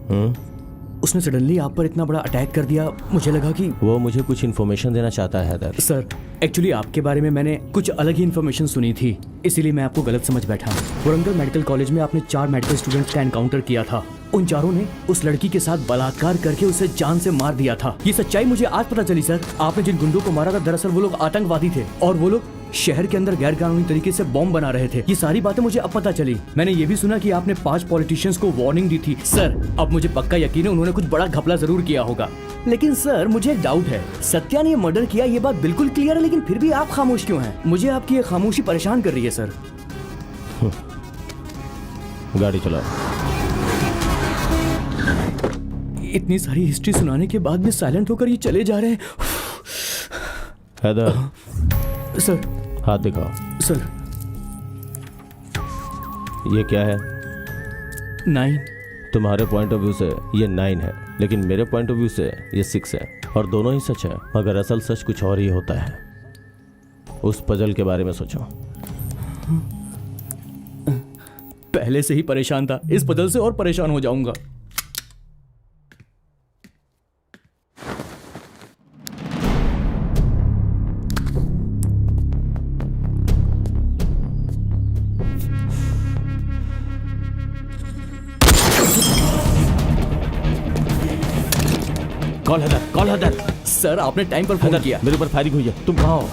[SPEAKER 6] उसने सडनली आप पर इतना बड़ा अटैक कर दिया, मुझे लगा कि
[SPEAKER 9] वो मुझे कुछ इन्फॉर्मेशन देना चाहता है हैदर।
[SPEAKER 6] सर एक्चुअली आपके बारे में मैंने कुछ अलग ही इन्फॉर्मेशन सुनी थी, इसीलिए मैं आपको गलत समझ बैठा। वारंगल मेडिकल कॉलेज में आपने 4 मेडिकल स्टूडेंट्स का एनकाउंटर किया था। उन चारों ने उस लड़की के साथ बलात्कार करके उसे जान से मार दिया था। ये सच्चाई मुझे आज पता चली सर। आपने जिन गुंडों को मारा था दरअसल वो लोग आतंकवादी थे और वो लोग शहर के अंदर गैर कानूनी तरीके से बॉम्ब बना रहे थे। ये सारी बातें मुझे अब पता चली। मैंने ये भी सुना कि आपने 5 पॉलिटिशियंस को वार्निंग दी थी। सर अब मुझे पक्का यकीन है उन्होंने कुछ बड़ा घपला जरूर किया होगा। लेकिन सर मुझे एक डाउट है, सत्या ने ये मर्डर किया ये बात बिल्कुल क्लियर है, लेकिन फिर भी आप खामोश क्यों हैं? मुझे आपकी ये खामोशी परेशान कर रही है सर।
[SPEAKER 9] गाड़ी चलाओ।
[SPEAKER 6] इतनी सारी हिस्ट्री सुनाने के बाद भी साइलेंट होकर ये चले जा रहे हैं।
[SPEAKER 9] हैदर
[SPEAKER 6] सर
[SPEAKER 9] हाथ दिखाओ।
[SPEAKER 6] सर
[SPEAKER 9] ये क्या है?
[SPEAKER 6] 9।
[SPEAKER 9] तुम्हारे पॉइंट ऑफ व्यू से ये 9 है, लेकिन मेरे पॉइंट ऑफ व्यू से ये 6 है। और दोनों ही सच है, मगर असल सच कुछ और ही होता है। उस पजल के बारे में सोचो।
[SPEAKER 6] पहले से ही परेशान था, इस पजल से और परेशान हो जाऊंगा।
[SPEAKER 9] कॉल हैदर।
[SPEAKER 6] सर आपने टाइम पर फोन किया।
[SPEAKER 9] मेरे ऊपर फायरिंग हुई है। तुम कहाँ हो?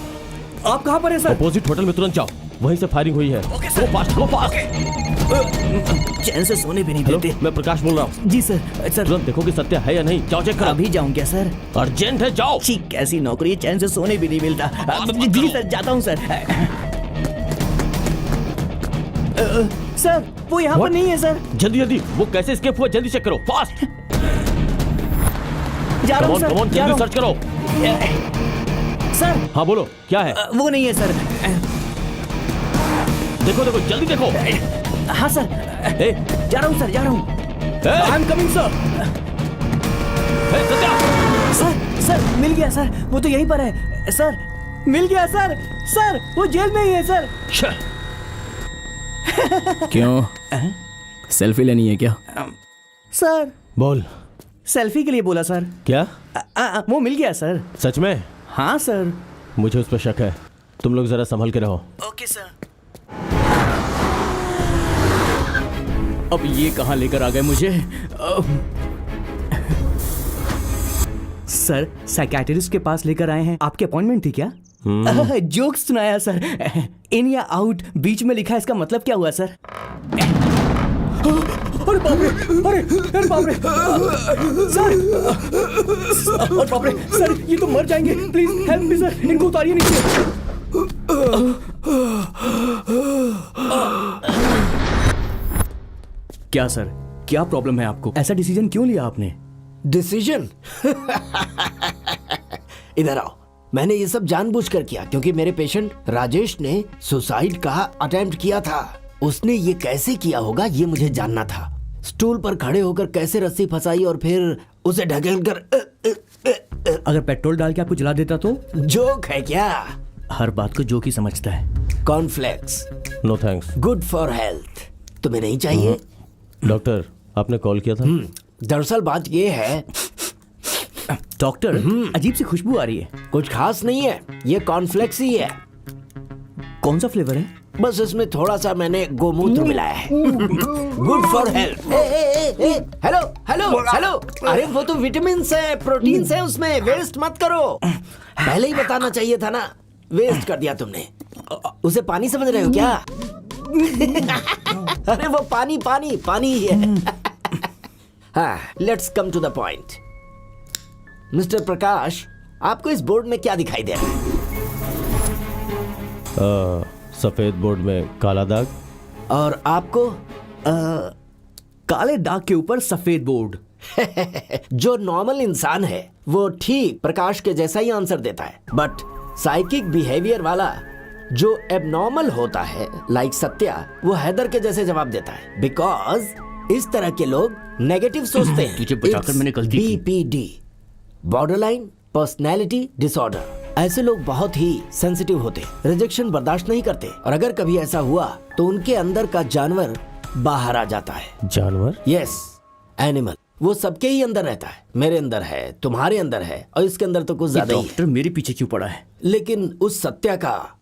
[SPEAKER 6] आप कहाँ पर हैं सर?
[SPEAKER 9] अपोजिट होटल में तुरंत जाओ, वहीं से फायरिंग हुई है।
[SPEAKER 6] गो फास्ट। चैन से सोने भी नहीं देते।
[SPEAKER 9] मैं प्रकाश बोल रहा हूँ।
[SPEAKER 6] जी सर। सर
[SPEAKER 9] तुरंत देखो कि सत्या है या नहीं। जाओ चेक करो।
[SPEAKER 6] अभी जाऊँ क्या सर?
[SPEAKER 9] अर्जेंट है, जाओ।
[SPEAKER 6] ठीक कैसी नौकरी, चैन से सोने भी नहीं मिलता। जी सर जाता हूँ सर। सर वो यहाँ पर नहीं है सर।
[SPEAKER 9] जल्दी जल्दी, वो कैसे एस्केप हुआ, जल्दी चेक करो, फास्ट।
[SPEAKER 6] जा रहा हूँ सर,
[SPEAKER 9] कम ऑन,
[SPEAKER 6] जा
[SPEAKER 9] जल्दी
[SPEAKER 6] रहा
[SPEAKER 9] सर्च करो।
[SPEAKER 6] हूँ। सर
[SPEAKER 9] हाँ बोलो, क्या है?
[SPEAKER 6] वो नहीं है सर।
[SPEAKER 9] देखो देखो, जल्दी देखो।
[SPEAKER 6] हाँ सर, जा रहा हूँ सर, जा रहा हूँ। I am coming sir. Sir sir मिल गया सर, वो तो यहीं पर है सर, मिल गया सर। सर वो जेल में ही है सर।
[SPEAKER 14] क्यों, सेल्फी लेनी है क्या?
[SPEAKER 6] सर
[SPEAKER 9] बोल।
[SPEAKER 6] सेल्फी के लिए बोला सर।
[SPEAKER 9] क्या?
[SPEAKER 6] वो मिल गया सर।
[SPEAKER 9] सच में?
[SPEAKER 6] हाँ सर।
[SPEAKER 9] मुझे उस पर शक है, तुम लोग जरा संभल के रहो।
[SPEAKER 6] Okay sir.
[SPEAKER 14] अब ये कहाँ लेकर आ गए मुझे?
[SPEAKER 6] सर साइकियाट्रिस्ट के पास लेकर आए हैं, आपकी अपॉइंटमेंट थी क्या? जोक्स सुनाया सर। इन या आउट बीच में लिखा है, इसका मतलब क्या हुआ सर? अरे बाप रे, अरे बाप रे सर, अरे बाप रे सर, ये तो मर जाएंगे, प्लीज हेल्प मी सर, इनको उतारिए नीचे। क्या सर, क्या प्रॉब्लम है आपको? ऐसा डिसीजन क्यों लिया आपने?
[SPEAKER 15] डिसीजन? इधर आओ। मैंने ये सब जानबूझकर किया क्योंकि मेरे पेशेंट राजेश ने सुसाइड का अटेम्प्ट किया था। उसने ये कैसे किया होगा ये मुझे जानना था। स्टूल पर खड़े होकर कैसे रस्सी फंसाई और फिर उसे ढकेलकर
[SPEAKER 6] अगर पेट्रोल डाल के आपको जला देता तो?
[SPEAKER 15] जोक है क्या?
[SPEAKER 6] हर बात को जोक ही समझता है।
[SPEAKER 15] Cornflakes.
[SPEAKER 9] No thanks.
[SPEAKER 15] Good for health. तुम्हें नहीं चाहिए?
[SPEAKER 9] डॉक्टर, आपने कॉल किया था?
[SPEAKER 15] दरअसल बात ये है
[SPEAKER 6] डॉक्टर, अजीब सी खुशबू आ रही है।
[SPEAKER 15] कुछ खास नहीं है, ये कॉर्नफ्लेक्स ही है।
[SPEAKER 6] कौन सा फ्लेवर है?
[SPEAKER 15] बस इसमें थोड़ा सा मैंने गोमूत्र मिलाया है। Good for health. Hello hello hello, अरे वो तो विटामिन है, प्रोटीन है उसमें, वेस्ट मत करो। पहले ही बताना चाहिए था ना, वेस्ट कर दिया तुमने। उसे पानी समझ रहे हो क्या? अरे वो पानी पानी पानी ही है। हाँ, let's come to the point. Mister Prakash, आपको इस बोर्ड में क्या दिखाई दे रहा है?
[SPEAKER 9] सफेद बोर्ड में काला दाग।
[SPEAKER 15] और आपको?
[SPEAKER 6] काले दाग के ऊपर सफेद बोर्ड।
[SPEAKER 15] जो नॉर्मल इंसान है वो ठीक प्रकाश के जैसा ही आंसर देता है, बट साइकिक बिहेवियर वाला जो एबनॉर्मल होता है, लाइक सत्या, वो हैदर के जैसे जवाब देता है। बिकॉज इस तरह के लोग नेगेटिव सोचते हैं।
[SPEAKER 14] तुझे बताकर मैंने गलती की।
[SPEAKER 15] BPD, borderline personality disorder. ऐसे लोग बहुत ही सेंसिटिव होते, रिजेक्शन बर्दाश्त नहीं करते, और अगर कभी ऐसा हुआ तो उनके अंदर का जानवर बाहर आ जाता है।
[SPEAKER 9] जानवर?
[SPEAKER 15] Yes, animal. वो सबके ही अंदर रहता है, मेरे अंदर है, तुम्हारे अंदर है, और इसके अंदर तो कुछ ज्यादा ही है।
[SPEAKER 6] डॉक्टर मेरे पीछे क्यों पड़ा है?
[SPEAKER 15] लेकिन उस सत्या का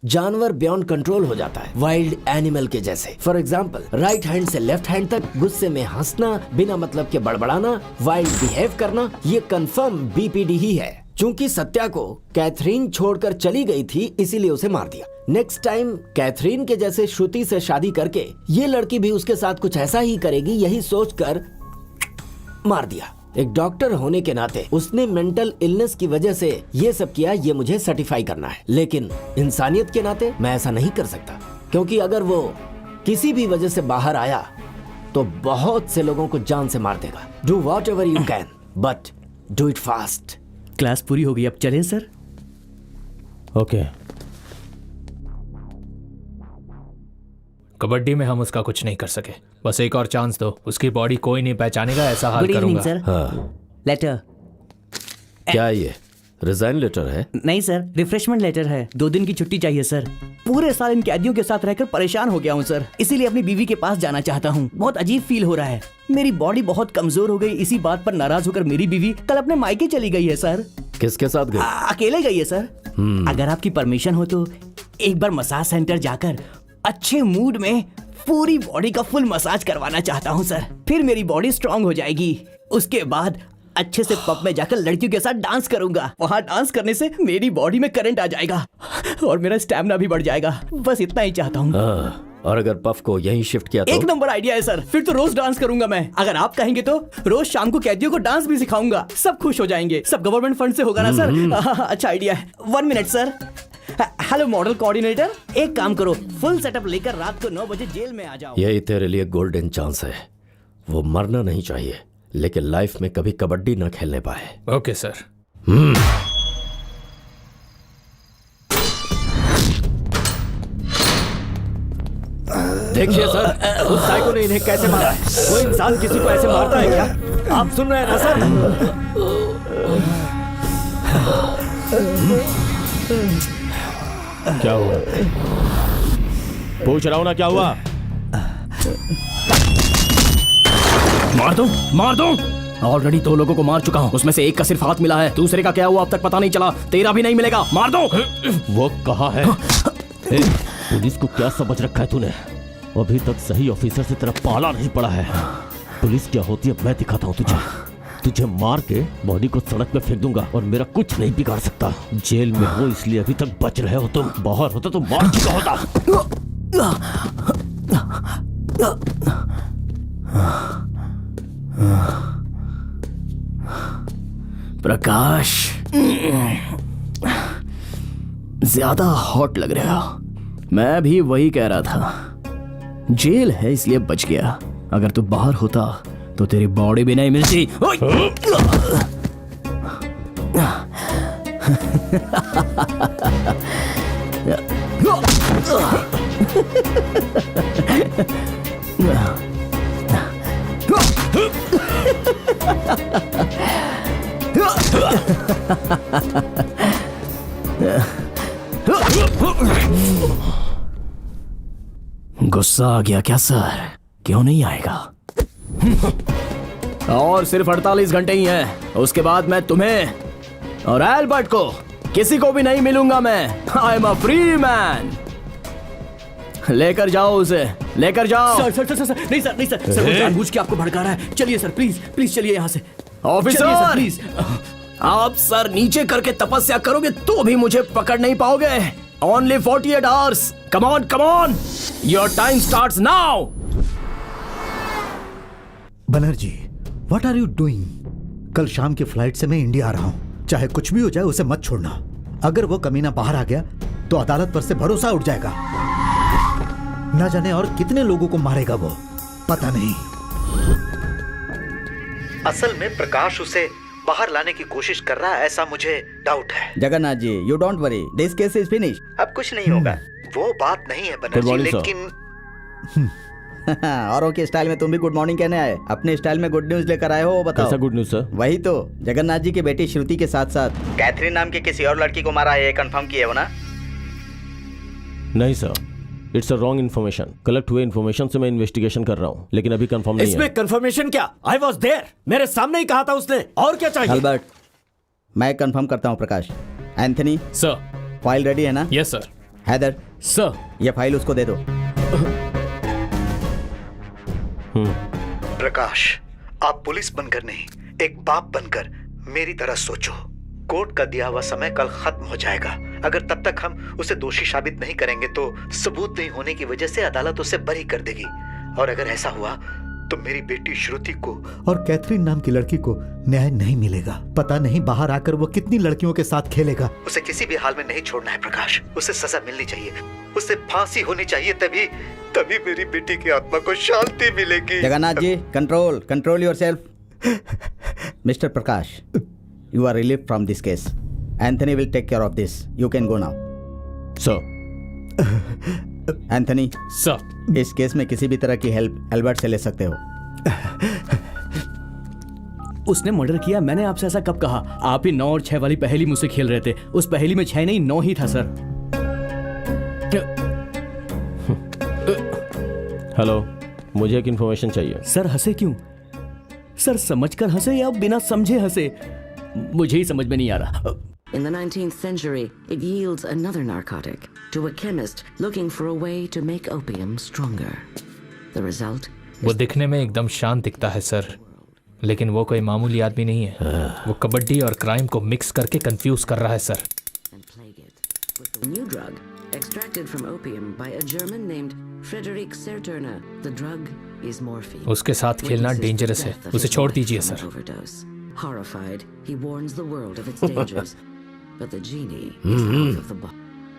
[SPEAKER 15] जानवर बियॉन्ड कंट्रोल हो जाता है, वाइल्ड एनिमल के जैसे। फॉर एग्जाम्पल, राइट हैंड से लेफ्ट हैंड तक गुस्से में हंसना, बिना मतलब के बड़बड़ाना, वाइल्ड बिहेव करना, ये कंफर्म BPD ही है। चूंकि सत्या को कैथरीन छोड़कर चली गई थी, इसीलिए उसे मार दिया। नेक्स्ट टाइम कैथरीन के जैसे श्रुति से शादी करके ये लड़की भी उसके साथ कुछ ऐसा ही करेगी, यही सोचकर मार दिया। एक डॉक्टर होने के नाते उसने मेंटल इलनेस की वजह से ये सब किया, ये मुझे सर्टिफाई करना है। लेकिन इंसानियत के नाते मैं ऐसा नहीं कर सकता, क्योंकि अगर वो किसी भी वजह से बाहर आया तो बहुत से लोगों को जान से मार देगा। Do what ever you can, but do it fast.
[SPEAKER 6] Class पूरी हो गई, अब चलें सर?
[SPEAKER 9] ओके।
[SPEAKER 8] कबड्डी में हम उसका कुछ नहीं कर सके, बस एक और चांस दो। उसकी बॉडी कोई नहीं पहचानेगा, ऐसा हाल करूंगा।
[SPEAKER 6] सर।
[SPEAKER 10] हाँ।
[SPEAKER 6] लेटर।
[SPEAKER 10] क्या ये रिजाइन लेटर है?
[SPEAKER 6] नहीं सर, रिफ्रेशमेंट लेटर है। 2 दिन की छुट्टी चाहिए सर। पूरे साल इन कैदियों के साथ रहकर परेशान हो गया हूँ सर, इसीलिए अपनी बीवी के पास जाना चाहता हूँ। बहुत अजीब फील हो रहा है, मेरी बॉडी बहुत कमजोर हो गई। इसी बात पर नाराज होकर मेरी बीवी कल अपने मायके चली गई है सर।
[SPEAKER 10] किसके साथ गई?
[SPEAKER 6] अकेले गई है सर। अगर आपकी परमिशन हो तो एक बार मसाज सेंटर जाकर अच्छे मूड में पूरी बॉडी का फुल मसाज करवाना चाहता हूँ सर। फिर मेरी बॉडी स्ट्रांग हो जाएगी। उसके बाद अच्छे से पब में जाकर लड़कियों के साथ डांस करूंगा। वहाँ डांस करने से मेरी बॉडी में करंट आ जाएगा और मेरा स्टैमिना भी बढ़ जाएगा। बस इतना ही चाहता हूँ।
[SPEAKER 10] और अगर पफ को यहीं शिफ्ट किया तो?
[SPEAKER 6] एक नंबर आइडिया है सर, फिर तो रोज डांस करूंगा मैं। अगर आप कहेंगे तो रोज शाम को कैदियों को डांस भी सिखाऊंगा, सब खुश हो जाएंगे। सब गवर्नमेंट फंड से होगा ना सर? अच्छा आइडिया है। 1 minute sir.
[SPEAKER 14] Hello model coordinator, एक काम करो, फुल सेटअप लेकर रात को 9 बजे जेल में आ जाओ।
[SPEAKER 10] यही तेरे लिए गोल्डन चांस है। वो मरना नहीं चाहिए, लेकिन लाइफ में कभी कबड्डी ना खेलने पाए।
[SPEAKER 8] Okay sir.
[SPEAKER 5] देखिए सर, उस साइको ने इन्हें कैसे मारा है। कोई इंसान किसी को ऐसे मारता है क्या? आप सुन रहे हैं ना सर?
[SPEAKER 9] क्या हुआ? पूछ रहा हूं ना, क्या हुआ?
[SPEAKER 6] मार दो। ऑलरेडी 2 लोगों को मार चुका हूँ, उसमें से एक का सिर्फ हाथ मिला है, दूसरे का क्या हुआ अब तक पता नहीं चला। तेरा भी नहीं मिलेगा, मार दो।
[SPEAKER 9] वो कहाँ है? पुलिस को क्या समझ रखा है तूने? अभी तक सही ऑफिसर से तेरा पाला नहीं पड़ा है। पुलिस क्या होती है मैं दिखाता हूँ तुझे मार के बॉडी को सड़क पे फेंक दूंगा और मेरा कुछ नहीं बिगाड़ सकता। जेल में हो इसलिए अभी तक बच रहे हो तुम, बाहर होता तो मार चुका होता।
[SPEAKER 6] प्रकाश, ज्यादा हॉट लग रहा। मैं भी वही कह रहा था, जेल है इसलिए बच गया। अगर तू बाहर होता तो तेरी बॉडी भी नहीं मिलती। गुस्सा आ गया क्या सर? क्यों नहीं आएगा? और सिर्फ 48 घंटे ही हैं, उसके बाद मैं तुम्हें और एल्बर्ट को किसी को भी नहीं मिलूंगा। मैं I am a free man. लेकर जाओ उसे, लेकर जाओ।
[SPEAKER 14] सर, नहीं सर, वो जानबूझ के आपको भड़का रहा है। चलिए सर, प्लीज चलिए यहाँ से।
[SPEAKER 6] Officer
[SPEAKER 14] please.
[SPEAKER 6] आप सर नीचे करके तपस्या करोगे तो भी मुझे पकड़ नहीं पाओगे। Only 48 hours. Come on. Your time starts now.
[SPEAKER 4] Banerjee, what are you doing? कल शाम की फ्लाइट से मैं इंडिया आ रहा हूँ। चाहे कुछ भी हो जाए उसे मत छोड़ना। अगर वो कमीना बाहर आ गया तो अदालत पर से भरोसा उठ जाएगा। न जाने और कितने लोगों को मारेगा वो, पता नहीं। असल में प्रकाश उसे बाहर लाने की कोशिश कर रहा है, ऐसा मुझे डाउट है।
[SPEAKER 7] Jagannath ji, you don't worry, this case is finish.
[SPEAKER 4] अब कुछ नहीं होगा। वो बात नहीं है बनर्जी, लेकिन
[SPEAKER 7] औरों के स्टाइल में तुम भी गुड मॉर्निंग कहने आए, अपने स्टाइल में गुड न्यूज लेकर आए हो। बताओ
[SPEAKER 9] कैसा गुड न्यूज सर?
[SPEAKER 7] वही तो, जगन्नाथ जी की बेटी श्रुति के साथ साथ कैथरीन नाम की किसी और लड़की को मारा है, ये कंफर्म किए हो ना?
[SPEAKER 9] नहीं sir, it's a wrong information. Collect हुए इन्फॉर्मेशन से मैं इन्वेस्टिगेशन कर रहा हूँ, लेकिन अभी कंफर्म नहीं है।
[SPEAKER 5] इसमें कंफर्मेशन क्या? आई वॉज देयर, मेरे सामने ही कहा था उसने। और क्या चाहिए?
[SPEAKER 7] अल्बर्ट, मैं कंफर्म करता हूँ। Prakash, Anthony
[SPEAKER 8] sir,
[SPEAKER 7] file ready है ना?
[SPEAKER 8] Yes sir.
[SPEAKER 7] हैदर
[SPEAKER 8] सर,
[SPEAKER 7] ये फाइल उसको दे दो।
[SPEAKER 4] प्रकाश, आप पुलिस बनकर नहीं, एक बाप बनकर मेरी तरह सोचो। कोर्ट का दिया हुआ समय कल खत्म हो जाएगा। अगर तब तक हम उसे दोषी साबित नहीं करेंगे तो सबूत नहीं होने की वजह से अदालत उसे बरी कर देगी। और अगर ऐसा हुआ तो मेरी बेटी श्रुति को और कैथरीन नाम की लड़की को न्याय नहीं मिलेगा। पता नहीं बाहर आकर वो कितनी लड़कियों के साथ खेलेगा। उसे किसी भी हाल में नहीं छोड़ना है प्रकाश। उसे सजा मिलनी चाहिए, उसे फांसी होनी चाहिए, तभी मेरी बेटी की आत्मा को शांति मिलेगी।
[SPEAKER 7] Jagannath ji, control yourself. Mister Prakash, you are relieved from this case. Anthony will take care of this. You can go now.
[SPEAKER 9] Sir.
[SPEAKER 7] Anthony.
[SPEAKER 8] Sir.
[SPEAKER 7] इस केस में किसी भी तरह की हेल्प एल्बर्ट से ले सकते हो।
[SPEAKER 14] उसने मर्डर किया, मैंने आपसे ऐसा कब कहा? आप ही 9 और 6 वाली पहेली मुझसे खेल रहे थे। उस पहेली में 6 नहीं 9 ही था सर।
[SPEAKER 9] हेलो, मुझे एक इन्फॉर्मेशन चाहिए।
[SPEAKER 14] सर हंसे क्यों? सर समझकर हंसे या बिना समझे हंसे? मुझे ही समझ में नहीं आ रहा।
[SPEAKER 16] In the 19th century, it yields another narcotic to a chemist looking for a way to make opium stronger. The result?
[SPEAKER 8] वो दिखने में एकदम शांत दिखता है सर, लेकिन वो कोई मामूली आदमी नहीं है। वो कबड्डी और क्राइम को मिक्स करके कंफ्यूज कर रहा है sir.
[SPEAKER 16] A new drug extracted from opium by a German named Friedrich Serturner. The drug is morphine.
[SPEAKER 8] उसके साथ खेलना डेंजरस है, उसे छोड़ दीजिए sir.
[SPEAKER 16] Horrified, he warns the world of its dangers, but the genie is out of the bottle.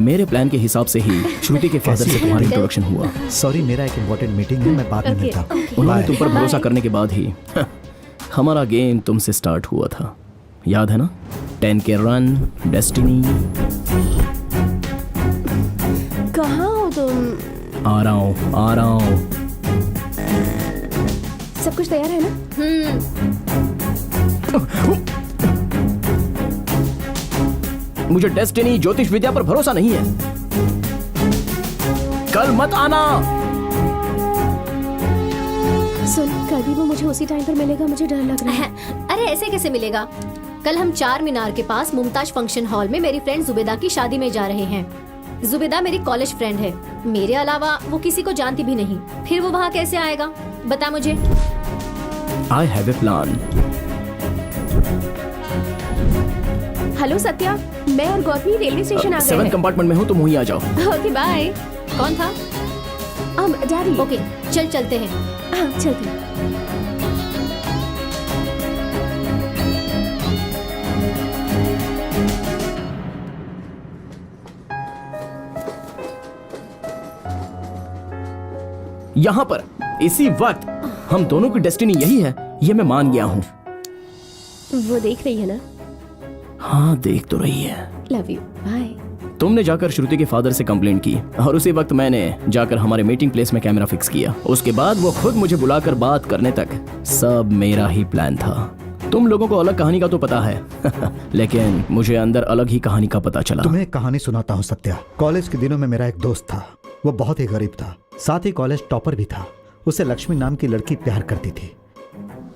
[SPEAKER 6] मेरे प्लान के हिसाब से ही श्रुति के फादर से तुम्हारा इंट्रोडक्शन हुआ।
[SPEAKER 4] सॉरी, मेरा एक इम्पोर्टेंट मीटिंग है, मैं बाद में मिलता हूँ।
[SPEAKER 6] उन्होंने तुम पर भरोसा करने के बाद ही हमारा गेम तुमसे स्टार्ट हुआ था, याद है ना? 10 के रन, डेस्टिनी।
[SPEAKER 17] कहाँ हो तुम?
[SPEAKER 6] आ रहा हूँ।
[SPEAKER 17] सब कुछ तैयार है ना?
[SPEAKER 6] मुझे डेस्टिनी ज्योतिष विद्या पर भरोसा नहीं है। कल मत आना।
[SPEAKER 17] सुन, कल भी वो मुझे उसी टाइम पर मिलेगा, मुझे डर लग रहा है।
[SPEAKER 1] अरे ऐसे कैसे मिलेगा? कल हम 4 मीनार के पास मुमताज फंक्शन हॉल में मेरी फ्रेंड जुबेदा की शादी में जा रहे हैं। जुबेदा मेरी कॉलेज फ्रेंड है, मेरे अलावा वो किसी को जानती भी नहीं। फिर वो वहाँ कैसे आएगा, बता मुझे।
[SPEAKER 6] I have a plan.
[SPEAKER 17] Hello Satya, मैं और गौतमी रेलवे स्टेशन आ गए
[SPEAKER 6] 7
[SPEAKER 17] हैं।
[SPEAKER 6] कंपार्टमेंट में हूँ, तुम वहीं आ जाओ।
[SPEAKER 17] Okay bye.
[SPEAKER 1] कौन था?
[SPEAKER 17] डैडी।
[SPEAKER 1] ओके चलते हैं।
[SPEAKER 17] हाँ चलते हैं।
[SPEAKER 6] यहाँ पर इसी वक्त हम दोनों की डेस्टिनी यही है, ये मैं मान गया हूँ।
[SPEAKER 17] वो देख रही है ना?
[SPEAKER 6] हाँ देख तो रही है।
[SPEAKER 17] Love you, bye.
[SPEAKER 6] तुमने जाकर श्रुति के फादर से कंप्लेंट की और उसी वक्त मैंने जाकर हमारे मीटिंग प्लेस में कैमरा फिक्स किया। उसके बाद वो खुद मुझे बुलाकर बात करने तक सब मेरा ही प्लान था। तुम लोगों को अलग कहानी का तो पता है लेकिन मुझे अंदर अलग ही कहानी का पता चला।
[SPEAKER 4] तुम्हें एक कहानी सुनाता हूँ सत्या। कॉलेज के दिनों में मेरा एक दोस्त था, वो बहुत ही गरीब था, साथ ही कॉलेज टॉपर भी था। उसे लक्ष्मी नाम की लड़की प्यार करती थी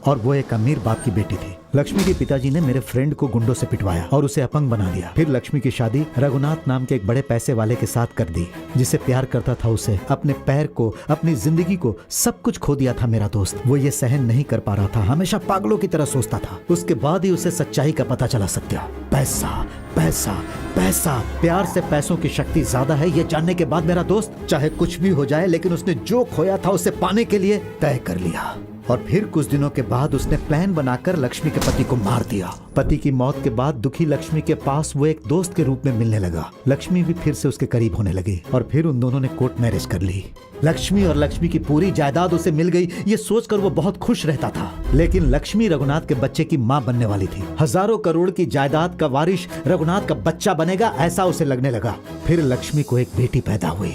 [SPEAKER 4] और वो एक अमीर बाप की बेटी थी। लक्ष्मी के पिताजी ने मेरे फ्रेंड को गुंडों से पिटवाया और उसे अपंग बना दिया। फिर लक्ष्मी की शादी रघुनाथ नाम के एक बड़े पैसे वाले के साथ कर दी, जिसे प्यार करता था। उसे अपने पैर को, अपनी जिंदगी को, सब कुछ खो दिया था मेरा दोस्त। वो ये सहन नहीं कर पा रहा था, हमेशा पागलों की तरह सोचता था। उसके बाद ही उसे सच्चाई का पता चला सत्या। पैसा पैसा पैसा, प्यार से पैसों की शक्ति ज्यादा है, ये जानने के बाद मेरा दोस्त चाहे कुछ भी हो जाए, लेकिन उसने जो खोया था उसे पाने के लिए तय कर लिया। और फिर कुछ दिनों के बाद उसने प्लान बनाकर लक्ष्मी के पति को मार दिया। पति की मौत के बाद दुखी लक्ष्मी के पास वो एक दोस्त के रूप में मिलने लगा। लक्ष्मी भी फिर से उसके करीब होने लगी और फिर उन दोनों ने कोर्ट मैरिज कर ली। लक्ष्मी और लक्ष्मी की पूरी जायदाद उसे मिल गई, ये सोचकर वो बहुत खुश रहता था। लेकिन लक्ष्मी रघुनाथ के बच्चे की माँ बनने वाली थी। हजारों करोड़ की जायदाद का वारिस रघुनाथ का बच्चा बनेगा, ऐसा उसे लगने लगा। फिर लक्ष्मी को एक बेटी पैदा हुई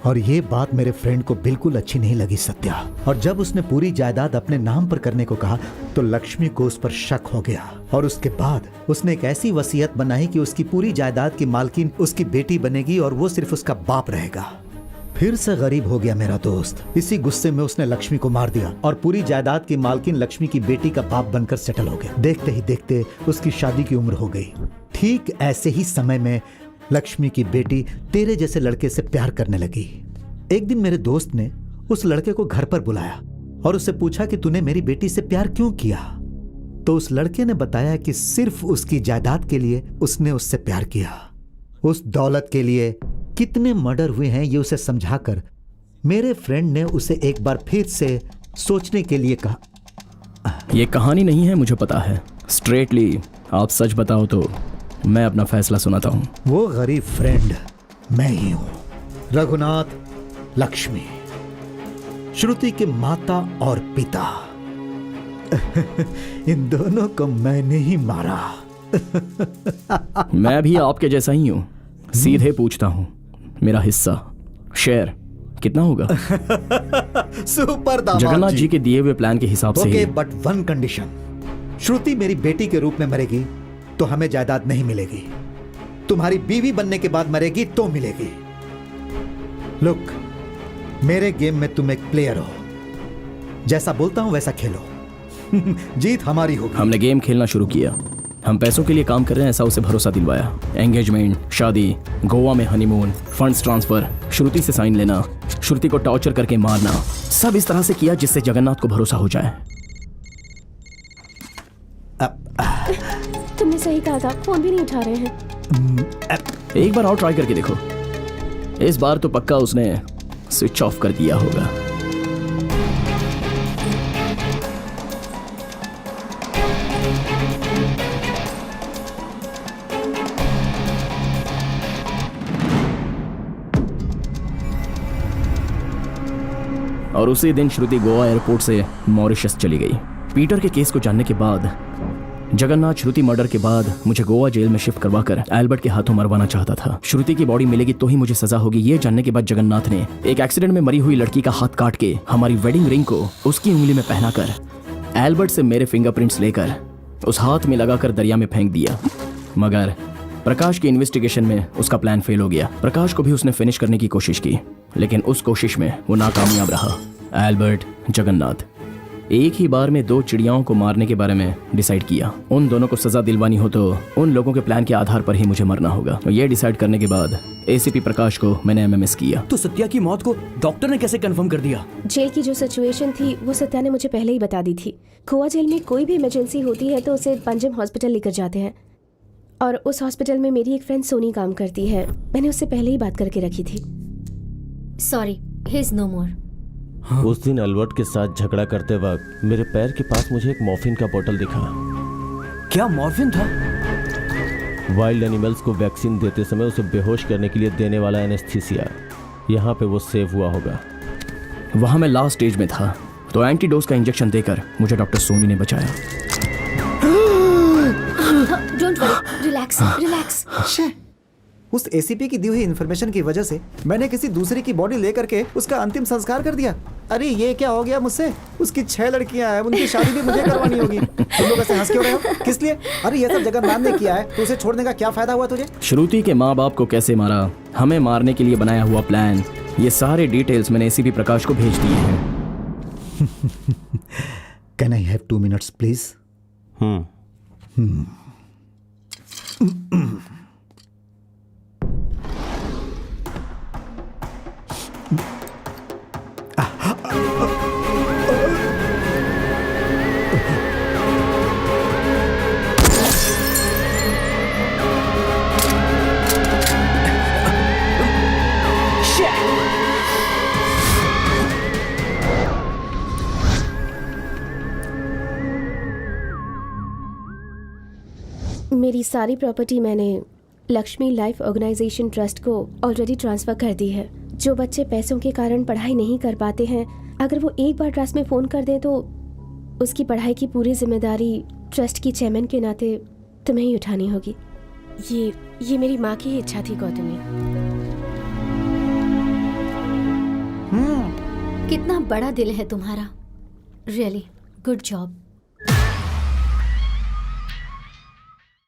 [SPEAKER 4] और ये बात मेरे फ्रेंड को बिल्कुल अच्छी नहीं लगी सत्या। और जब उसने पूरी जायदाद अपने नाम पर करने को कहा तो लक्ष्मी को उस पर शक हो गया और उसके बाद उसने एक ऐसी वसीयत बनाई कि उसकी पूरी जायदाद की मालकिन उसकी बेटी बनेगी और वो सिर्फ उसका बाप रहेगा। फिर से गरीब हो गया मेरा दोस्त। इसी गुस्से में उसने लक्ष्मी को मार दिया और पूरी जायदाद की मालकिन लक्ष्मी की बेटी का बाप बनकर सेटल हो गया। देखते ही देखते उसकी शादी की उम्र हो गई। ठीक ऐसे ही समय में लक्ष्मी की बेटी तेरे जैसे लड़के से प्यार करने लगी। एक दिन मेरे दोस्त ने उस लड़के को घर पर बुलाया और उससे पूछा कि तूने मेरी बेटी से प्यार क्यों किया। तो उस लड़के ने बताया कि सिर्फ उसकी जायदाद के लिए उसने उससे प्यार किया। उस दौलत के लिए कितने मर्डर हुए हैं ये उसे समझाकर मेरे फ्रेंड ने उसे एक बार फिर से सोचने के लिए कहा।
[SPEAKER 6] ये कहानी नहीं है, मुझे पता है। स्ट्रेटली आप सच बताओ तो मैं अपना फैसला सुनाता हूँ।
[SPEAKER 4] वो गरीब फ्रेंड मैं ही हूँ, रघुनाथ, लक्ष्मी, श्रुति के माता और पिता। इन दोनों को मैंने ही मारा।
[SPEAKER 6] मैं भी आपके जैसा ही हूँ। सीधे पूछता हूँ, मेरा हिस्सा, शेयर कितना होगा?
[SPEAKER 4] सुपर दामाद
[SPEAKER 6] जगन्नाथ जी के दिए हुए प्लान के हिसाब से
[SPEAKER 4] ओके, बट वन कंडीशन। श्रुति मेरी बेटी के रूप में मरेगी तो हमें जायदाद नहीं मिलेगी। तुम्हारी बीवी बनने के बाद मरेगी तो मिलेगी। लुक, मेरे गेम में तुम एक प्लेयर हो, जैसा बोलता हूं वैसा खेलो। जीत हमारी होगी।
[SPEAKER 6] हमने गेम खेलना शुरू किया। हम पैसों के लिए काम कर रहे हैं, ऐसा उसे भरोसा दिलवाया। एंगेजमेंट, शादी, गोवा में हनीमून, फंड्स ट्रांसफर, श्रुति से साइन लेना, श्रुति को टॉर्चर करके मारना, सब इस तरह से किया जिससे जगन्नाथ को भरोसा हो जाए।
[SPEAKER 17] तुमने सही कहा था, फोन भी नहीं उठा रहे हैं।
[SPEAKER 6] एक बार और ट्राई करके देखो। इस बार तो पक्का उसने स्विच ऑफ कर दिया होगा। और उसी दिन श्रुति गोवा एयरपोर्ट से मॉरिशस चली गई। पीटर के केस को जानने के बाद जगन्नाथ श्रुति मर्डर के बाद मुझे गोवा जेल में शिफ्ट करवाकर एल्बर्ट के हाथों मरवाना चाहता था। श्रुति की बॉडी मिलेगी तो ही मुझे सजा होगी, ये जानने के बाद जगन्नाथ ने एक एक्सीडेंट में मरी हुई लड़की का हाथ काट के हमारी वेडिंग रिंग को उसकी उंगली में पहनाकर एल्बर्ट से मेरे फिंगरप्रिंट्स लेकर उस हाथ में लगाकर दरिया में फेंक दिया। मगर प्रकाश की इन्वेस्टिगेशन में उसका प्लान फेल हो गया। प्रकाश को भी उसने फिनिश करने की कोशिश की, लेकिन उस कोशिश में वो नाकामयाब रहा। एल्बर्ट, जगन्नाथ एक ही बार में 2 चिड़ियाओं को मारने के बारे में डिसाइड किया। उन दोनों को सजा दिलवानी हो तो उन लोगों के प्लान के आधार पर ही मुझे मरना होगा। ये डिसाइड करने के बाद एसीपी प्रकाश को मैंने एमएमएस किया।
[SPEAKER 14] तो सत्या की मौत को डॉक्टर ने कैसे कंफर्म कर दिया?
[SPEAKER 17] जेल की जो सिचुएशन थी वो सत्या ने मुझे पहले ही बता दी थी। गोवा जेल में कोई भी इमरजेंसी होती है तो उसे पंजम हॉस्पिटल लेकर जाते हैं, और उस हॉस्पिटल में मेरी एक फ्रेंड सोनी काम करती है। मैंने उससे पहले ही बात करके रखी थी।
[SPEAKER 1] सॉरी, ही इज नो मोर।
[SPEAKER 9] उस दिन एल्बर्ट के साथ झगड़ा करते वक्त मेरे पैर के पास मुझे एक मॉर्फिन का बोतल दिखा।
[SPEAKER 14] क्या मॉर्फिन था?
[SPEAKER 9] वाइल्ड एनिमल्स को वैक्सीन देते समय उसे बेहोश करने के लिए देने वाला एनेस्थीसिया। यहाँ पे वो सेव हुआ होगा।
[SPEAKER 6] वहाँ मैं लास्ट स्टेज में था, तो एंटीडोज का इंजेक्शन देकर मुझे डॉक्टर सोनी ने बचाया।
[SPEAKER 17] Don't worry, relax relax.
[SPEAKER 11] उस एसीपी की दी हुई इन्फॉर्मेशन की वजह से मैंने किसी दूसरे की बॉडी लेकर के उसका अंतिम संस्कार कर दिया। अरे ये क्या हो गया मुझसे? उसकी 6 लड़कियां हैं, उनकी शादी भी मुझे करवानी होगी। तुम लोग ऐसे हंस क्यों रहे हो? किस लिए? अरे ये सब जगन्नाथ ने किया है, तो उसे छोड़ने का क्या फायदा हुआ तुझे?
[SPEAKER 6] श्रुति के माँ बाप को कैसे मारा, हमें मारने के लिए बनाया हुआ प्लान, ये सारे डिटेल्स मैंने एसीपी प्रकाश को भेज दिए हैं।
[SPEAKER 4] Can I have 2 minutes please?
[SPEAKER 17] मेरी सारी प्रॉपर्टी मैंने लक्ष्मी लाइफ ऑर्गेनाइजेशन ट्रस्ट को ऑलरेडी ट्रांसफ़र कर दी है। जो बच्चे पैसों के कारण पढ़ाई नहीं कर पाते हैं, अगर वो एक बार ट्रस्ट में फ़ोन कर दें तो उसकी पढ़ाई की पूरी जिम्मेदारी ट्रस्ट की चेयरमैन के नाते तुम्हें ही उठानी होगी। ये मेरी माँ की ही इच्छा थी गौतमी।
[SPEAKER 1] कितना बड़ा दिल है तुम्हारा। Really good job.